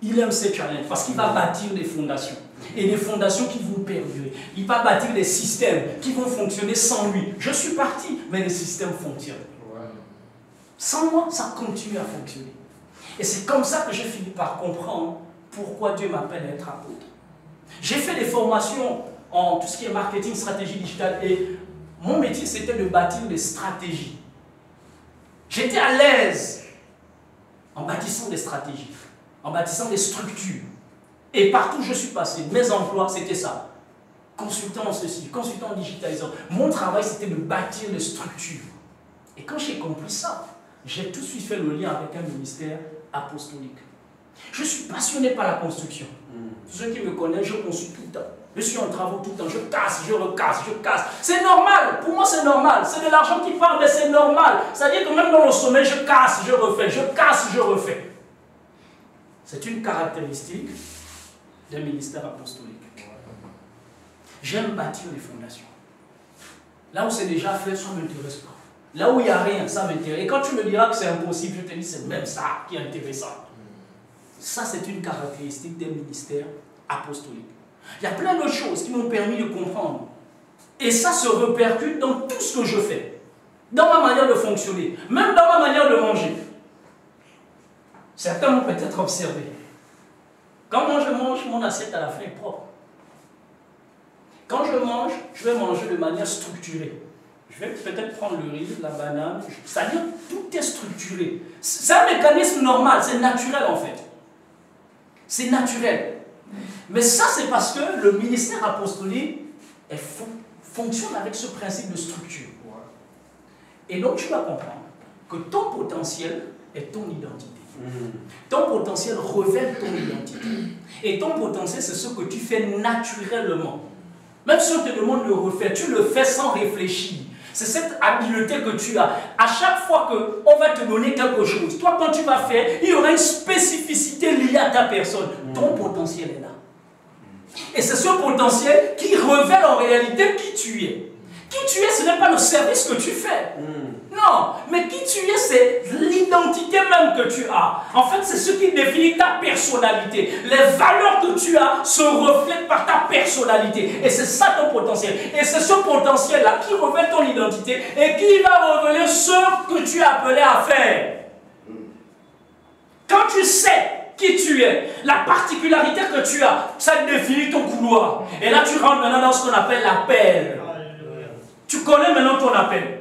Il aime ces challenges parce qu'il va bâtir des fondations. Et des fondations qui vont perdurer. Il va bâtir des systèmes qui vont fonctionner sans lui. Je suis parti, mais les systèmes fonctionnent. Sans moi, ça continue à fonctionner. Et c'est comme ça que j'ai fini par comprendre pourquoi Dieu m'appelle à être apôtre. J'ai fait des formations en tout ce qui est marketing, stratégie digitale. Et mon métier, c'était de bâtir des stratégies. J'étais à l'aise en bâtissant des stratégies, en bâtissant des structures. Et partout où je suis passé, mes emplois, c'était ça. Consultant en ceci, consultant en digitalisant. Mon travail, c'était de bâtir des structures. Et quand j'ai compris ça, j'ai tout de suite fait le lien avec un ministère apostolique. Je suis passionné par la construction. Ceux qui me connaissent, je construis tout le temps. Je suis en travaux tout le temps. Je casse, je recasse, je casse. C'est normal. Pour moi, c'est normal. C'est de l'argent qui part, mais c'est normal. C'est-à-dire que même dans le sommeil, je casse, je refais. Je casse, je refais. C'est une caractéristique d'un ministère apostolique. J'aime bâtir les fondations. Là où c'est déjà fait, ça ne m'intéresse pas. Là où il n'y a rien, ça m'intéresse. Et quand tu me diras que c'est impossible, je te dis c'est même ça qui est intéressant. Ça, c'est une caractéristique des ministères apostoliques. Il y a plein d'autres choses qui m'ont permis de comprendre. Et ça se répercute dans tout ce que je fais. Dans ma manière de fonctionner. Même dans ma manière de manger. Certains m'ont peut-être observé. Quand moi je mange, mon assiette à la fin est propre. Quand je mange, je vais manger de manière structurée. Je vais peut-être prendre le riz, la banane, c'est-à-dire tout est structuré. C'est un mécanisme normal, c'est naturel en fait. C'est naturel. Mais ça, c'est parce que le ministère apostolique fonctionne avec ce principe de structure. Et donc tu vas comprendre que ton potentiel est ton identité. Ton potentiel révèle ton identité. Et ton potentiel, c'est ce que tu fais naturellement. Même si on te demande de le refaire, tu le fais sans réfléchir. C'est cette habileté que tu as. À chaque fois qu'on va te donner quelque chose, toi, quand tu vas faire, il y aura une spécificité liée à ta personne. Ton potentiel est là. Et c'est ce potentiel qui révèle en réalité qui tu es. Qui tu es, ce n'est pas le service que tu fais. Non, mais qui tu es, c'est l'identité même que tu as. En fait, c'est ce qui définit ta personnalité. Les valeurs que tu as se reflètent par ta personnalité. Et c'est ça ton potentiel. Et c'est ce potentiel-là qui révèle ton identité et qui va révéler ce que tu es appelé à faire. Quand tu sais qui tu es, la particularité que tu as, ça définit ton couloir. Et là, tu rentres maintenant dans ce qu'on appelle l'appel. Tu connais maintenant ton appel.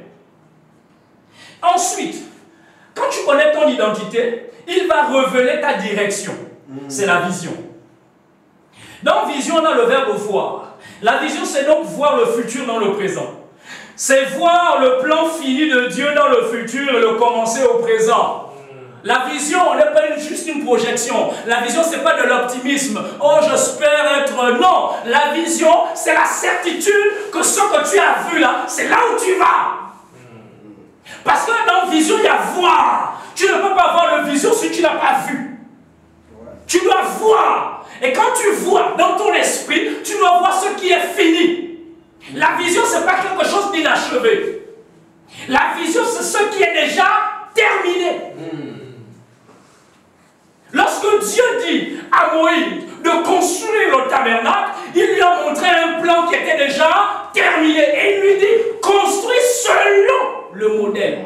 Ensuite, quand tu connais ton identité, il va révéler ta direction. C'est la vision. Dans vision, on a le verbe voir. La vision, c'est donc voir le futur dans le présent. C'est voir le plan fini de Dieu dans le futur et le commencer au présent. La vision n'est pas juste une projection. La vision, ce n'est pas de l'optimisme. Oh, j'espère être... Non, la vision, c'est la certitude que ce que tu as vu là, c'est là où tu vas. Parce que dans vision, il y a voir. Tu ne peux pas avoir de vision si tu n'as pas vu. Tu dois voir. Et quand tu vois dans ton esprit, tu dois voir ce qui est fini. La vision, ce n'est pas quelque chose d'inachevé. La vision, c'est ce qui est déjà terminé. Lorsque Dieu dit à Moïse de construire le tabernacle, il lui a montré un plan qui était déjà terminé. Et il lui dit, construis selon le modèle.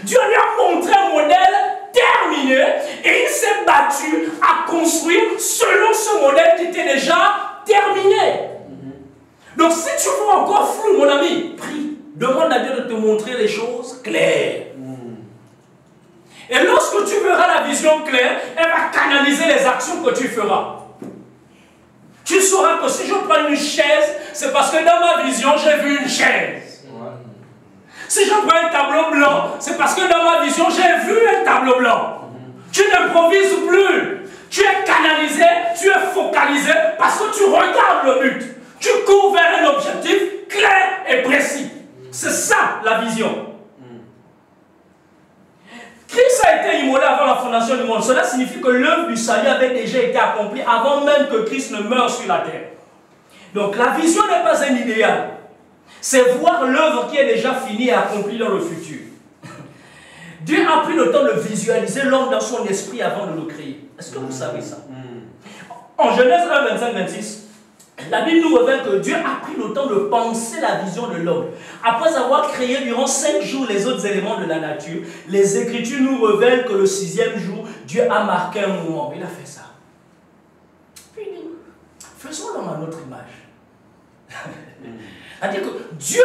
Dieu lui a montré un modèle terminé et il s'est battu à construire selon ce modèle qui était déjà terminé. Donc si tu vois encore flou, mon ami, prie, demande à Dieu de te montrer les choses claires. Et lorsque tu verras la vision claire, elle va canaliser les actions que tu feras. Tu sauras que si je prends une chaise, c'est parce que dans ma vision, j'ai vu une chaise. Si je prends un tableau blanc, c'est parce que dans ma vision, j'ai vu un tableau blanc. Tu n'improvises plus. Tu es canalisé, tu es focalisé parce que tu regardes le but. Tu cours vers un objectif clair et précis. C'est ça la vision. Christ a été immolé avant la fondation du monde. Cela signifie que l'œuvre du salut avait déjà été accomplie avant même que Christ ne meure sur la terre. Donc la vision n'est pas un idéal. C'est voir l'œuvre qui est déjà finie et accomplie dans le futur. Dieu a pris le temps de visualiser l'homme dans son esprit avant de le créer. Est-ce que vous savez ça? En Genèse 1, 25, 26, la Bible nous révèle que Dieu a pris le temps de penser la vision de l'homme. Après avoir créé durant 5 jours les autres éléments de la nature, les Écritures nous révèlent que le 6e jour, Dieu a marqué un moment. Il a fait ça. Puis il dit, faisons-le à notre image. C'est-à-dire que Dieu,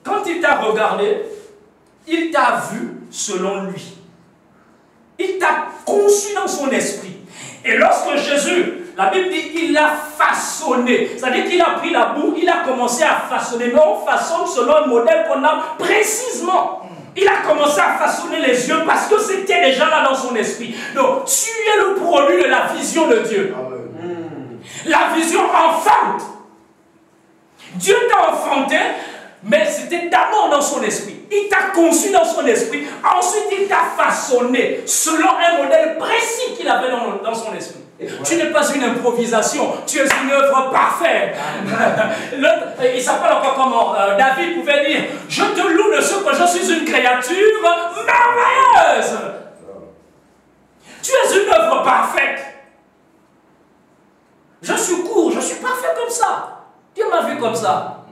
quand il t'a regardé, il t'a vu selon lui. Il t'a conçu dans son esprit. Et lorsque Jésus, la Bible dit qu'il l'a façonné. C'est-à-dire qu'il a pris la boue, il a commencé à façonner. Mais on façonne selon un modèle qu'on a précisément. Il a commencé à façonner les yeux parce que c'était déjà là dans son esprit. Donc, tu es le produit de la vision de Dieu. La vision enfante. Dieu t'a enfanté, mais c'était d'abord dans son esprit. Il t'a conçu dans son esprit. Ensuite, il t'a façonné selon un modèle précis qu'il avait dans son esprit. Tu n'es pas une improvisation, tu es une œuvre parfaite. Il s'appelle encore comment David pouvait dire, je te loue de ce que je suis une créature merveilleuse. Tu es une œuvre parfaite. Je suis court, je suis parfait comme ça. Dieu m'a vu comme ça.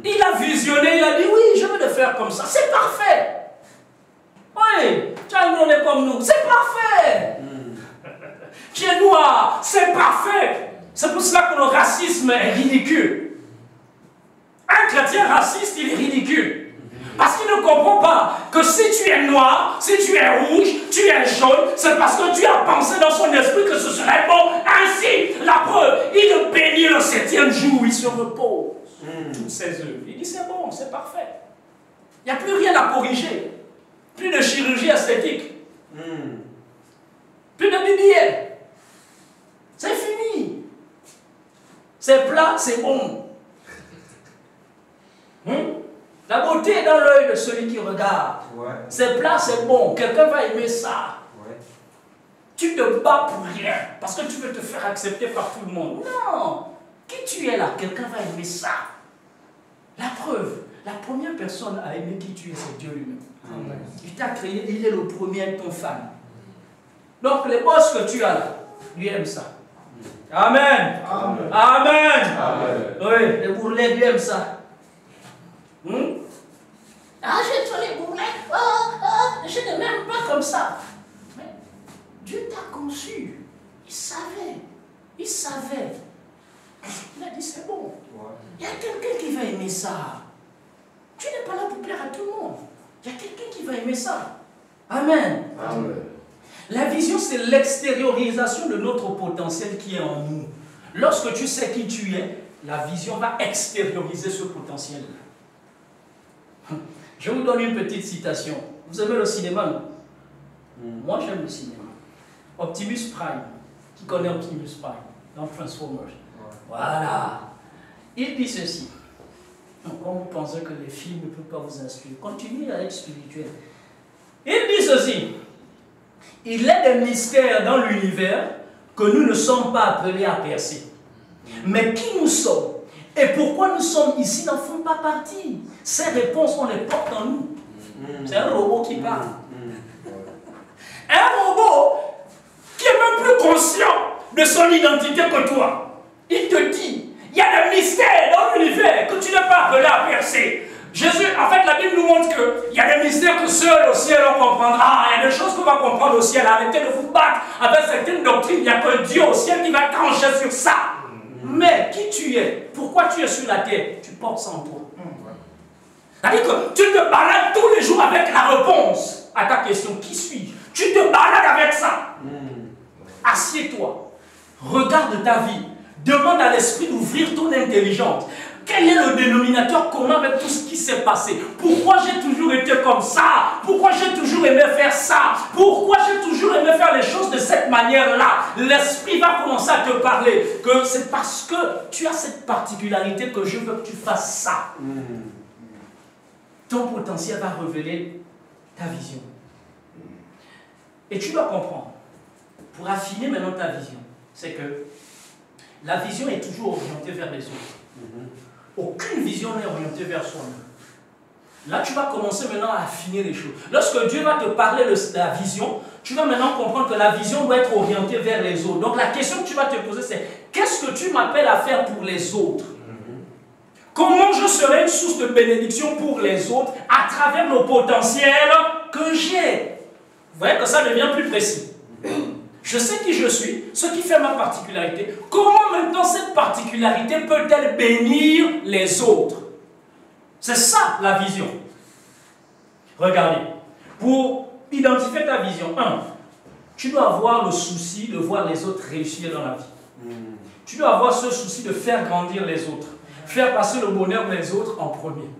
Il a visionné, il a dit oui, je veux le faire comme ça. C'est parfait. Oui, Oui, tu as un nom comme nous, c'est parfait. Tu es noir, c'est parfait. C'est pour cela que le racisme est ridicule. Un chrétien raciste, il est ridicule. Parce qu'il ne comprend pas que si tu es noir, si tu es rouge, tu es jaune, c'est parce que tu as pensé dans son esprit que ce serait bon. Ainsi, la preuve, il le bénit le 7e jour, il se repose. Toutes ses œuvres. Il dit c'est bon, c'est parfait. Il n'y a plus rien à corriger. Plus de chirurgie esthétique. Plus de BBL. C'est fini. C'est plat, c'est bon. La beauté est dans l'œil de celui qui regarde. C'est plat, c'est bon. Quelqu'un va aimer ça. Tu te bats pour rien. Parce que tu veux te faire accepter par tout le monde. Non. Qui tu es là, quelqu'un va aimer ça. La preuve, la première personne à aimer qui tu es, c'est Dieu lui-même. Il t'a créé, il est le premier à être ton fan. Donc les boss que tu as là, lui aime ça. Amen. Amen. Amen. Amen. Oui, les bourrelets, lui aime ça. Ah, j'ai tué les bourrelets. Je ne m'aime pas comme ça. Mais Dieu t'a conçu. Il savait. Il savait. Il a dit c'est bon. Il y a quelqu'un qui va aimer ça. Tu n'es pas là pour plaire à tout le monde. Il y a quelqu'un qui va aimer ça. Amen. Amen. La vision, c'est l'extériorisation de notre potentiel qui est en nous. Lorsque tu sais qui tu es, la vision va extérioriser ce potentiel. Je vous donne une petite citation. Vous aimez le cinéma, non? Moi, j'aime le cinéma. Optimus Prime. Qui connaît Optimus Prime dans Transformers? Voilà. Il dit ceci. Quand vous pensez que les films ne peuvent pas vous instruire, continuez à être spirituel. Il dit ceci. Il y a des mystères dans l'univers que nous ne sommes pas appelés à percer. Mais qui nous sommes et pourquoi nous sommes ici n'en font pas partie. Ces réponses, on les porte en nous. C'est un robot qui parle. Un robot qui est même plus conscient de son identité que toi. Il te dit, il y a des mystères dans l'univers que tu n'es pas appelé à percer. Jésus, en fait, la Bible nous montre qu'il y a des mystères que seul au ciel on comprendra. Il y a des choses qu'on va comprendre au ciel. Arrêtez de vous battre avec certaines doctrines. Il n'y a que Dieu au ciel qui va trancher sur ça. Mais qui tu es? Pourquoi tu es sur la terre? Tu portes ça en toi. C'est-à-dire que tu te balades tous les jours avec la réponse à ta question. Qui suis-je? Tu te balades avec ça. Assieds-toi. Regarde ta vie. Demande à l'esprit d'ouvrir ton intelligence. Quel est le dénominateur commun avec tout ce qui s'est passé? Pourquoi j'ai toujours été comme ça? Pourquoi j'ai toujours aimé faire ça? Pourquoi j'ai toujours aimé faire les choses de cette manière-là? L'esprit va commencer à te parler que c'est parce que tu as cette particularité que je veux que tu fasses ça. Ton potentiel va révéler ta vision. Et tu dois comprendre, pour affiner maintenant ta vision, c'est que la vision est toujours orientée vers les autres. Aucune vision n'est orientée vers soi-même. Là, tu vas commencer maintenant à affiner les choses. Lorsque Dieu va te parler de la vision, tu vas maintenant comprendre que la vision doit être orientée vers les autres. Donc la question que tu vas te poser, c'est qu'est-ce que tu m'appelles à faire pour les autres? Comment je serai une source de bénédiction pour les autres à travers le potentiel que j'ai? Vous voyez que ça devient plus précis. Je sais qui je suis, ce qui fait ma particularité. Comment maintenant cette particularité peut-elle bénir les autres? C'est ça la vision. Regardez, pour identifier ta vision, 1, tu dois avoir le souci de voir les autres réussir dans la vie. Tu dois avoir ce souci de faire grandir les autres, faire passer le bonheur des autres en premier.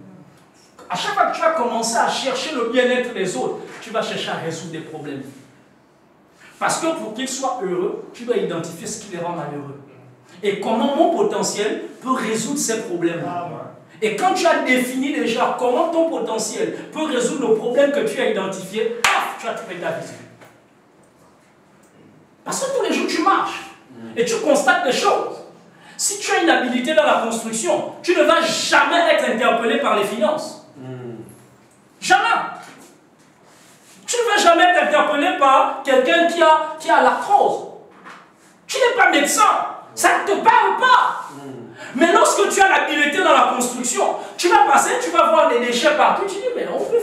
À chaque fois que tu vas commencer à chercher le bien-être des autres, tu vas chercher à résoudre des problèmes. Parce que pour qu'ils soient heureux, tu dois identifier ce qui les rend malheureux. Et comment mon potentiel peut résoudre ces problèmes-là. Et quand tu as défini déjà comment ton potentiel peut résoudre le problème que tu as identifié, paf, tu as trouvé ta vision. Parce que tous les jours tu marches et tu constates des choses. Si tu as une habilité dans la construction, tu ne vas jamais être interpellé par les finances. Jamais. Tu ne vas jamais être interpellé par quelqu'un qui a l'arthrose. Tu n'es pas médecin. Ça ne te parle pas. Mais lorsque tu as l'habileté dans la construction, tu vas passer, tu vas voir des déchets partout. Tu dis, mais on peut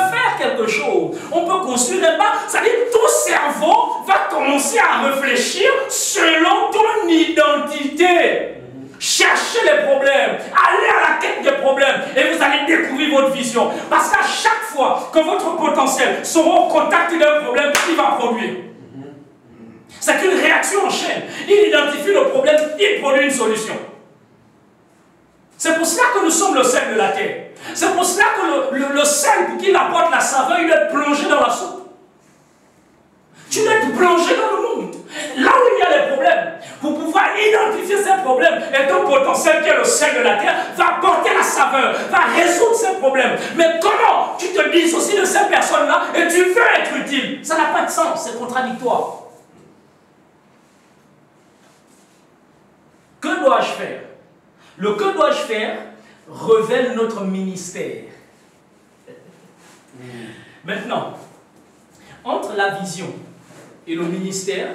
faire faire quelque chose. On peut construire un bar. C'est-à-dire que ton cerveau va commencer à réfléchir selon ton identité. Cherchez les problèmes, allez à la quête des problèmes et vous allez découvrir votre vision. Parce qu'à chaque fois que votre potentiel sera au contact d'un problème, il va produire. C'est une réaction en chaîne. Il identifie le problème, il produit une solution. C'est pour cela que nous sommes le sel de la terre. C'est pour cela que le sel, pour qu'il apporte la saveur, il doit être plongé dans la soupe. Tu dois être plongé dans le monde. Là où il y a des problèmes, pour pouvoir identifier ces problèmes, et ton potentiel qui est le sel de la terre va apporter la saveur, va résoudre ces problèmes. Mais comment tu te dissocies de ces personnes-là et tu veux être utile? Ça n'a pas de sens, c'est contradictoire. Que dois-je faire? Le que dois-je faire révèle notre ministère. Maintenant, entre la vision et le ministère,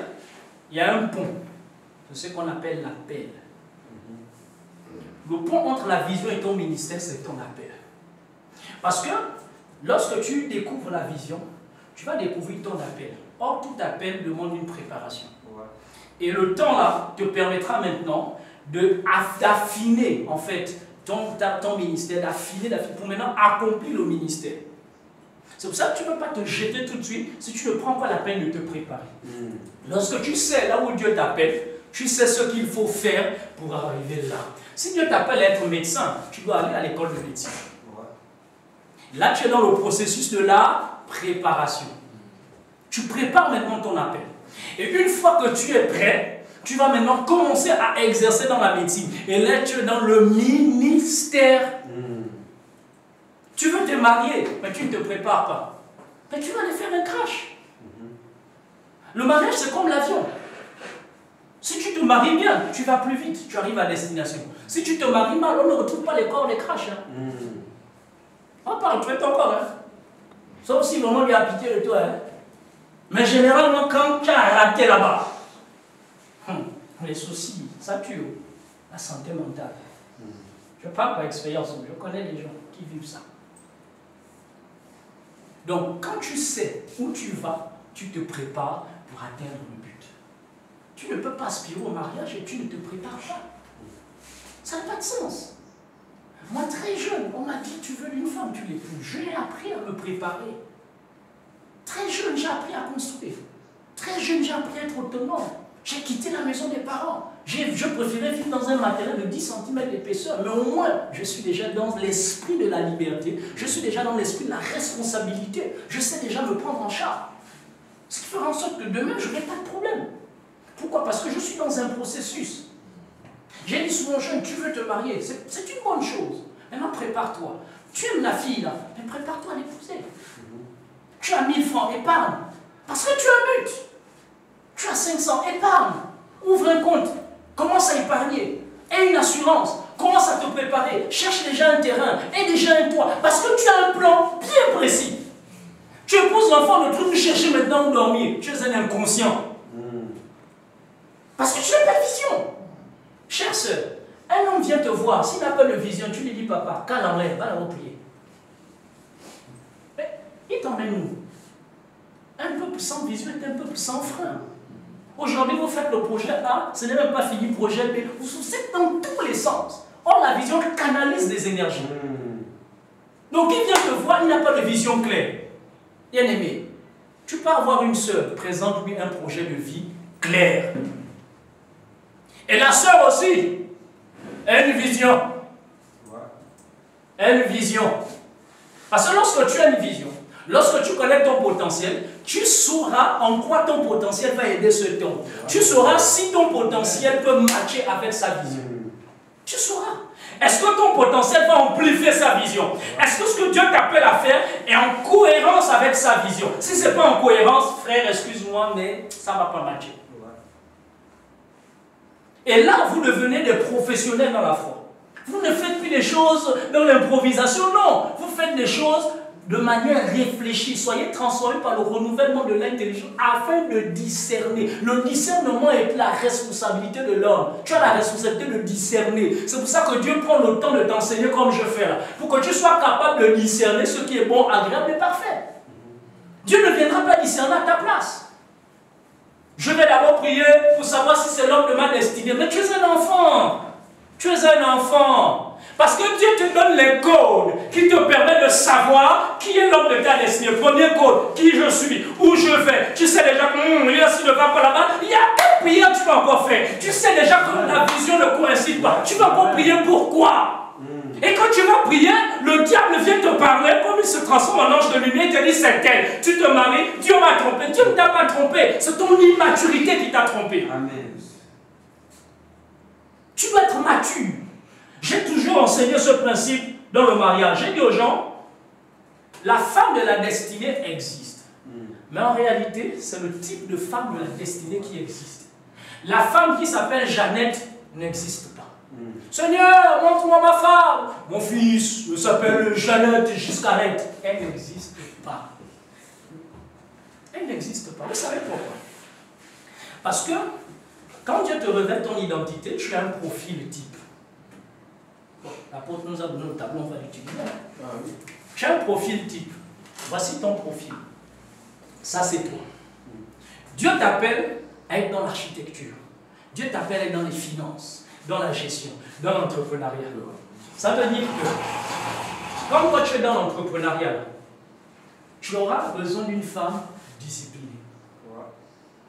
il y a un pont. C'est ce qu'on appelle l'appel. Le pont entre la vision et ton ministère, c'est ton appel. Parce que lorsque tu découvres la vision, tu vas découvrir ton appel. Or, tout appel demande une préparation. Et le temps là te permettra maintenant d'affiner en fait ton ministère, d'affiner pour maintenant accomplir le ministère. C'est pour ça que tu ne peux pas te jeter tout de suite si tu ne prends pas la peine de te préparer. Lorsque tu sais là où Dieu t'appelle, tu sais ce qu'il faut faire pour arriver là. Si Dieu t'appelle à être médecin, tu dois aller à l'école de médecine. Là, tu es dans le processus de la préparation. Tu prépares maintenant ton appel. Et une fois que tu es prêt, tu vas maintenant commencer à exercer dans la médecine. Et là, tu es dans le ministère. Tu veux te marier, mais tu ne te prépares pas. Mais tu vas aller faire un crash. Le mariage, c'est comme l'avion. Si tu te maries bien, tu vas plus vite, tu arrives à destination. Si tu te maries mal, on ne retrouve pas les corps des crashs. On parle, tu es ton corps. Sauf si vraiment il a pitié de toi. Mais généralement, quand tu as raté là-bas, les soucis, ça tue la santé mentale. Je parle par expérience, je connais des gens qui vivent ça. Donc, quand tu sais où tu vas, tu te prépares pour atteindre le but. Tu ne peux pas aspirer au mariage et tu ne te prépares pas. Ça n'a pas de sens. Moi, très jeune, on m'a dit, tu veux une femme, tu l'épouses. J'ai appris à me préparer. Très jeune, j'ai appris à construire. Très jeune, j'ai appris à être autonome. J'ai quitté la maison des parents. Je préférais vivre dans un matériel de 10 cm d'épaisseur, mais au moins, je suis déjà dans l'esprit de la liberté. Je suis déjà dans l'esprit de la responsabilité. Je sais déjà me prendre en charge. Ce qui fera en sorte que demain, je n'aurai pas de problème. Pourquoi? Parce que je suis dans un processus. J'ai dit souvent aux jeunes, tu veux te marier, c'est une bonne chose. Maintenant, prépare-toi. Tu aimes la fille, là, mais prépare-toi à l'épouser. Tu as 1000 francs, épargne. Parce que tu as un but. Tu as 500, épargne. Ouvre un compte. Commence à épargner. Aie une assurance. Commence à te préparer. Cherche déjà un terrain. Aie déjà un toit. Parce que tu as un plan bien précis. Tu épouses l'enfant, le truc de chercher maintenant où dormir. Tu es un inconscient. Parce que tu n'as pas de vision. Chère sœur, un homme vient te voir. S'il n'a pas de vision, tu lui dis, papa, quand l'enlève, va la replier. Mais il t'emmène où? Un peuple sans vision est un peuple sans frein. Aujourd'hui, vous faites le projet A, ce n'est même pas fini, projet B. Vous êtes dans tous les sens. Or, la vision canalise des énergies. Donc, il vient te voir, il n'a pas de vision claire. Bien aimé, tu peux avoir une sœur, présente-lui un projet de vie clair. Et la sœur aussi a une vision. A une vision. Parce que lorsque tu as une vision, lorsque tu connais ton potentiel, tu sauras en quoi ton potentiel va aider ce temps. Tu sauras si ton potentiel peut matcher avec sa vision. Tu sauras. Est-ce que ton potentiel va amplifier sa vision? Est-ce que ce que Dieu t'appelle à faire est en cohérence avec sa vision? Si ce n'est pas en cohérence, frère, excuse-moi, mais ça ne va pas matcher. Et là, vous devenez des professionnels dans la foi. Vous ne faites plus des choses dans l'improvisation, non. Vous faites des choses de manière réfléchie. Soyez transformés par le renouvellement de l'intelligence afin de discerner. Le discernement est la responsabilité de l'homme. Tu as la responsabilité de discerner. C'est pour ça que Dieu prend le temps de t'enseigner comme je fais là. Pour que tu sois capable de discerner ce qui est bon, agréable et parfait. Dieu ne viendra pas discerner à ta place. Je vais d'abord prier pour savoir si c'est l'homme de ma destinée. Mais tu es un enfant. Tu es un enfant. Parce que Dieu te donne les codes qui te permettent de savoir qui est l'homme de ta destinée. Premier code, qui je suis, où je vais. Tu sais déjà que il ne va pas là-bas. Il y a quelle prière tu vas encore faire. Tu sais déjà que la vision ne coïncide pas. Tu vas encore prier pourquoi? Et quand tu vas prier, le diable vient te parler comme il se transforme en ange de lumière. Il te dit c'est elle. Tu te maries, Dieu m'a trompé. Dieu ne t'a pas trompé. C'est ton immaturité qui t'a trompé. Amen. Tu dois être mature. J'ai toujours enseigné ce principe dans le mariage. J'ai dit aux gens, la femme de la destinée existe. Mais en réalité, c'est le type de femme de la destinée qui existe. La femme qui s'appelle Jeannette n'existe pas. Seigneur, montre-moi ma femme. Mon fils s'appelle Jeannette Giscarette. Elle n'existe pas. Elle n'existe pas. Vous savez pourquoi? Parce que quand Dieu te révèle ton identité, tu as un profil type. Bon, l'apôtre nous a donné le tableau, on va l'utiliser. Tu as un profil type. Voici ton profil. Ça, c'est toi. Dieu t'appelle à être dans l'architecture. Dieu t'appelle à être dans les finances, dans la gestion, dans l'entrepreneuriat. Ça veut dire que, comme toi tu es dans l'entrepreneuriat, tu auras besoin d'une femme disciplinée.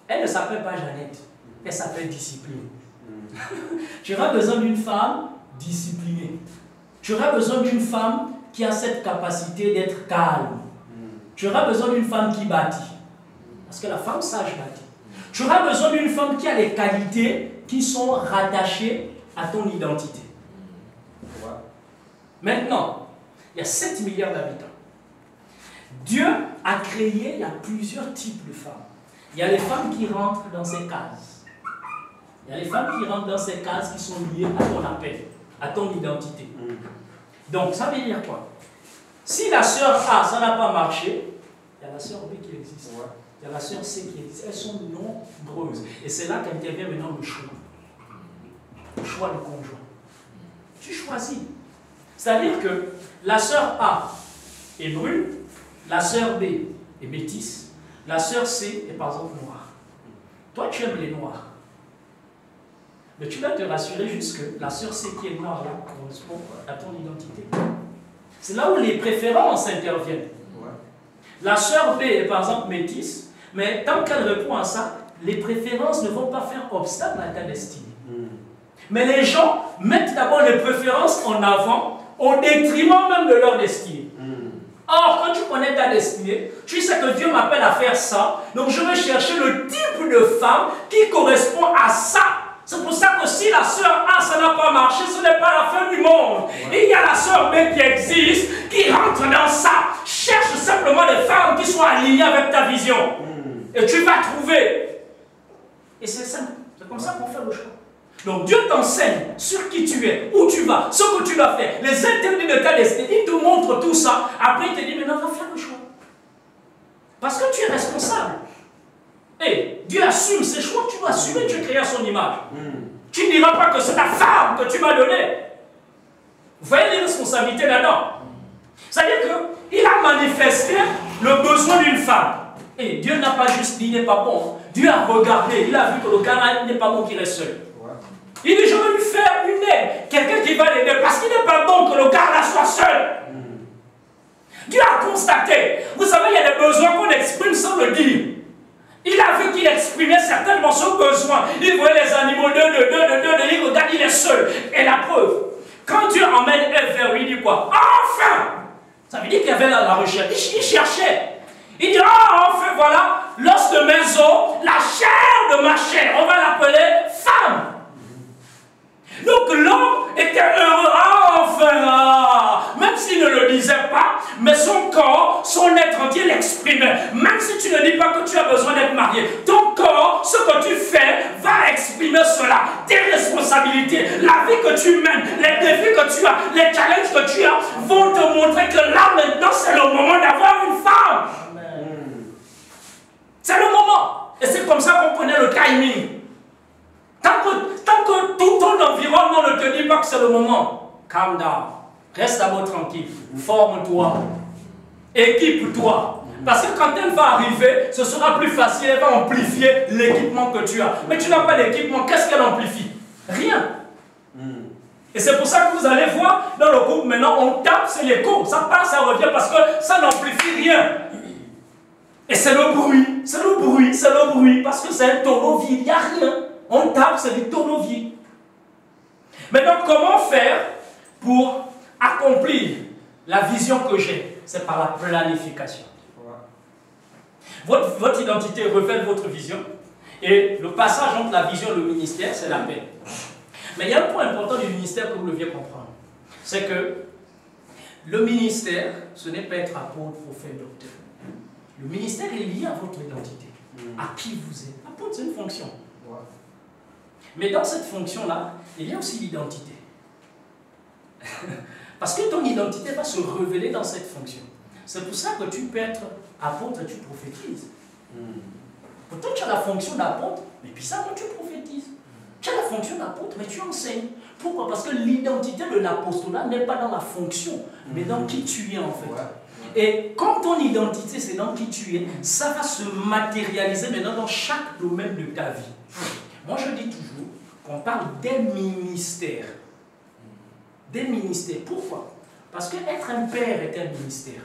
Elle ne s'appelle pas Jeannette, elle s'appelle discipline. Tu auras besoin d'une femme disciplinée. Tu auras besoin d'une femme qui a cette capacité d'être calme. Tu auras besoin d'une femme qui bâtit. Parce que la femme sage bâtit. Tu auras besoin d'une femme qui a les qualités qui sont rattachées à ton identité. Maintenant, il y a 7 milliards d'habitants. Dieu a créé, il y a plusieurs types de femmes. Il y a les femmes qui rentrent dans ces cases. Il y a les femmes qui rentrent dans ces cases qui sont liées à ton appel, à ton identité. Donc, ça veut dire quoi? Si la sœur A, ça n'a pas marché, il y a la sœur B qui existe. Il y a la sœur C qui existe. Elles sont nombreuses. Et c'est là qu'intervient maintenant le choix. Le choix du conjoint. Tu choisis. C'est-à-dire que la sœur A est brune, la sœur B est métisse, la sœur C est par exemple noire. Toi, tu aimes les noirs. Mais tu vas te rassurer juste que la sœur C qui est noire là correspond à ton identité. C'est là où les préférences interviennent. La sœur B est par exemple métisse, mais tant qu'elle répond à ça, les préférences ne vont pas faire obstacle à ta destinée. Mais les gens mettent d'abord les préférences en avant au détriment même de leur destinée. Or, quand tu connais ta destinée, tu sais que Dieu m'appelle à faire ça, donc je vais chercher le type de femme qui correspond à ça. C'est pour ça que si la sœur A, ça n'a pas marché, ce n'est pas la fin du monde. Et il y a la sœur B qui existe, qui rentre dans ça. Cherche simplement des femmes qui sont alignées avec ta vision. Et tu vas trouver. Et c'est simple. C'est comme ça qu'on fait le choix. Donc Dieu t'enseigne sur qui tu es, où tu vas, ce que tu dois faire, les interdits de ta destinée. Il te montre tout ça. Après, il te dit, maintenant, va faire le choix. Parce que tu es responsable. Et Dieu assume ses choix, tu dois assumer, tu es créé à son image. Tu ne diras pas que c'est ta femme que tu m'as donnée. Vous voyez les responsabilités là-dedans. C'est-à-dire qu'il a manifesté le besoin d'une femme. Et Dieu n'a pas juste dit, il n'est pas bon. Dieu a regardé, il a vu que le gars n'est pas bon qu'il reste seul. Il dit, je vais lui faire une aide, quelqu'un qui va l'aider, parce qu'il n'est pas bon que le gars là soit seul. Dieu a constaté. Vous savez, il y a des besoins qu'on exprime sans le dire. Il a vu qu'il exprimait certainement son besoin. Il voyait les animaux, il regarde, il est seul. Et la preuve, quand Dieu emmène Ève vers lui, il dit quoi? Enfin! Ça veut dire qu'il y avait la recherche. Il cherchait. Il dit, enfin, voilà, l'os de mes os, la chair de ma chair. On va l'appeler femme. Donc l'homme était heureux. Enfin, même s'il ne le disait pas, mais son corps, son être entier l'exprimait. Même si tu ne dis pas que tu as besoin d'être marié, ton corps, ce que tu fais, va exprimer cela. Tes responsabilités, la vie que tu mènes, les défis que tu as, les challenges que tu as, vont te montrer que là maintenant, c'est le moment d'avoir une femme. C'est le moment. Et c'est comme ça qu'on connaît le timing. Tant que tout ton environnement ne te dit pas que c'est le moment, calm down. Reste d'abord tranquille. Forme-toi. Équipe-toi. Parce que quand elle va arriver, ce sera plus facile. Elle va amplifier l'équipement que tu as. Mais tu n'as pas d'équipement. Qu'est-ce qu'elle amplifie? Rien. Et c'est pour ça que vous allez voir dans le groupe maintenant, on tape, c'est l'écho. Ça passe, ça revient parce que ça n'amplifie rien. Et c'est le bruit. C'est le bruit. C'est le bruit. Parce que c'est un tonneau vide. Il n'y a rien. On tape, c'est du tonneau vide. Maintenant, comment faire pour accomplir la vision que j'ai? C'est par la planification. Votre identité révèle votre vision. Et le passage entre la vision et le ministère, c'est la paix. Mais il y a un point important du ministère que vous deviez comprendre. C'est que le ministère, ce n'est pas être apôtre, prophète, docteur. Le ministère est lié à votre identité. À qui vous êtes. Apôtre, c'est une fonction. Mais dans cette fonction-là, il y a aussi l'identité. Parce que ton identité va se révéler dans cette fonction. C'est pour ça que tu peux être apôtre et tu prophétises. Pourtant, tu as la fonction d'apôtre, mais bizarrement, tu prophétises. Tu as la fonction d'apôtre, mais tu enseignes. Pourquoi? Parce que l'identité de l'apostolat n'est pas dans la fonction, mais dans qui tu es en fait. Et comme ton identité, c'est dans qui tu es, ça va se matérialiser maintenant dans chaque domaine de ta vie. Moi, je dis toujours qu'on parle des ministères. Des ministères. Pourquoi? Parce que être un père est un ministère.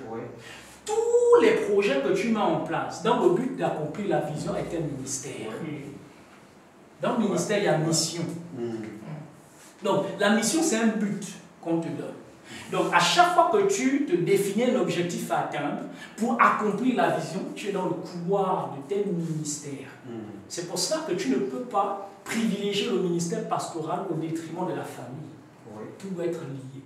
Tous les projets que tu mets en place dans le but d'accomplir la vision est un ministère. Dans le ministère, il y a mission. Donc, la mission, c'est un but qu'on te donne. Donc, à chaque fois que tu te définis un objectif à atteindre, pour accomplir la vision, tu es dans le couloir de tel ministère. C'est pour cela que tu ne peux pas privilégier le ministère pastoral au détriment de la famille. Tout doit être lié.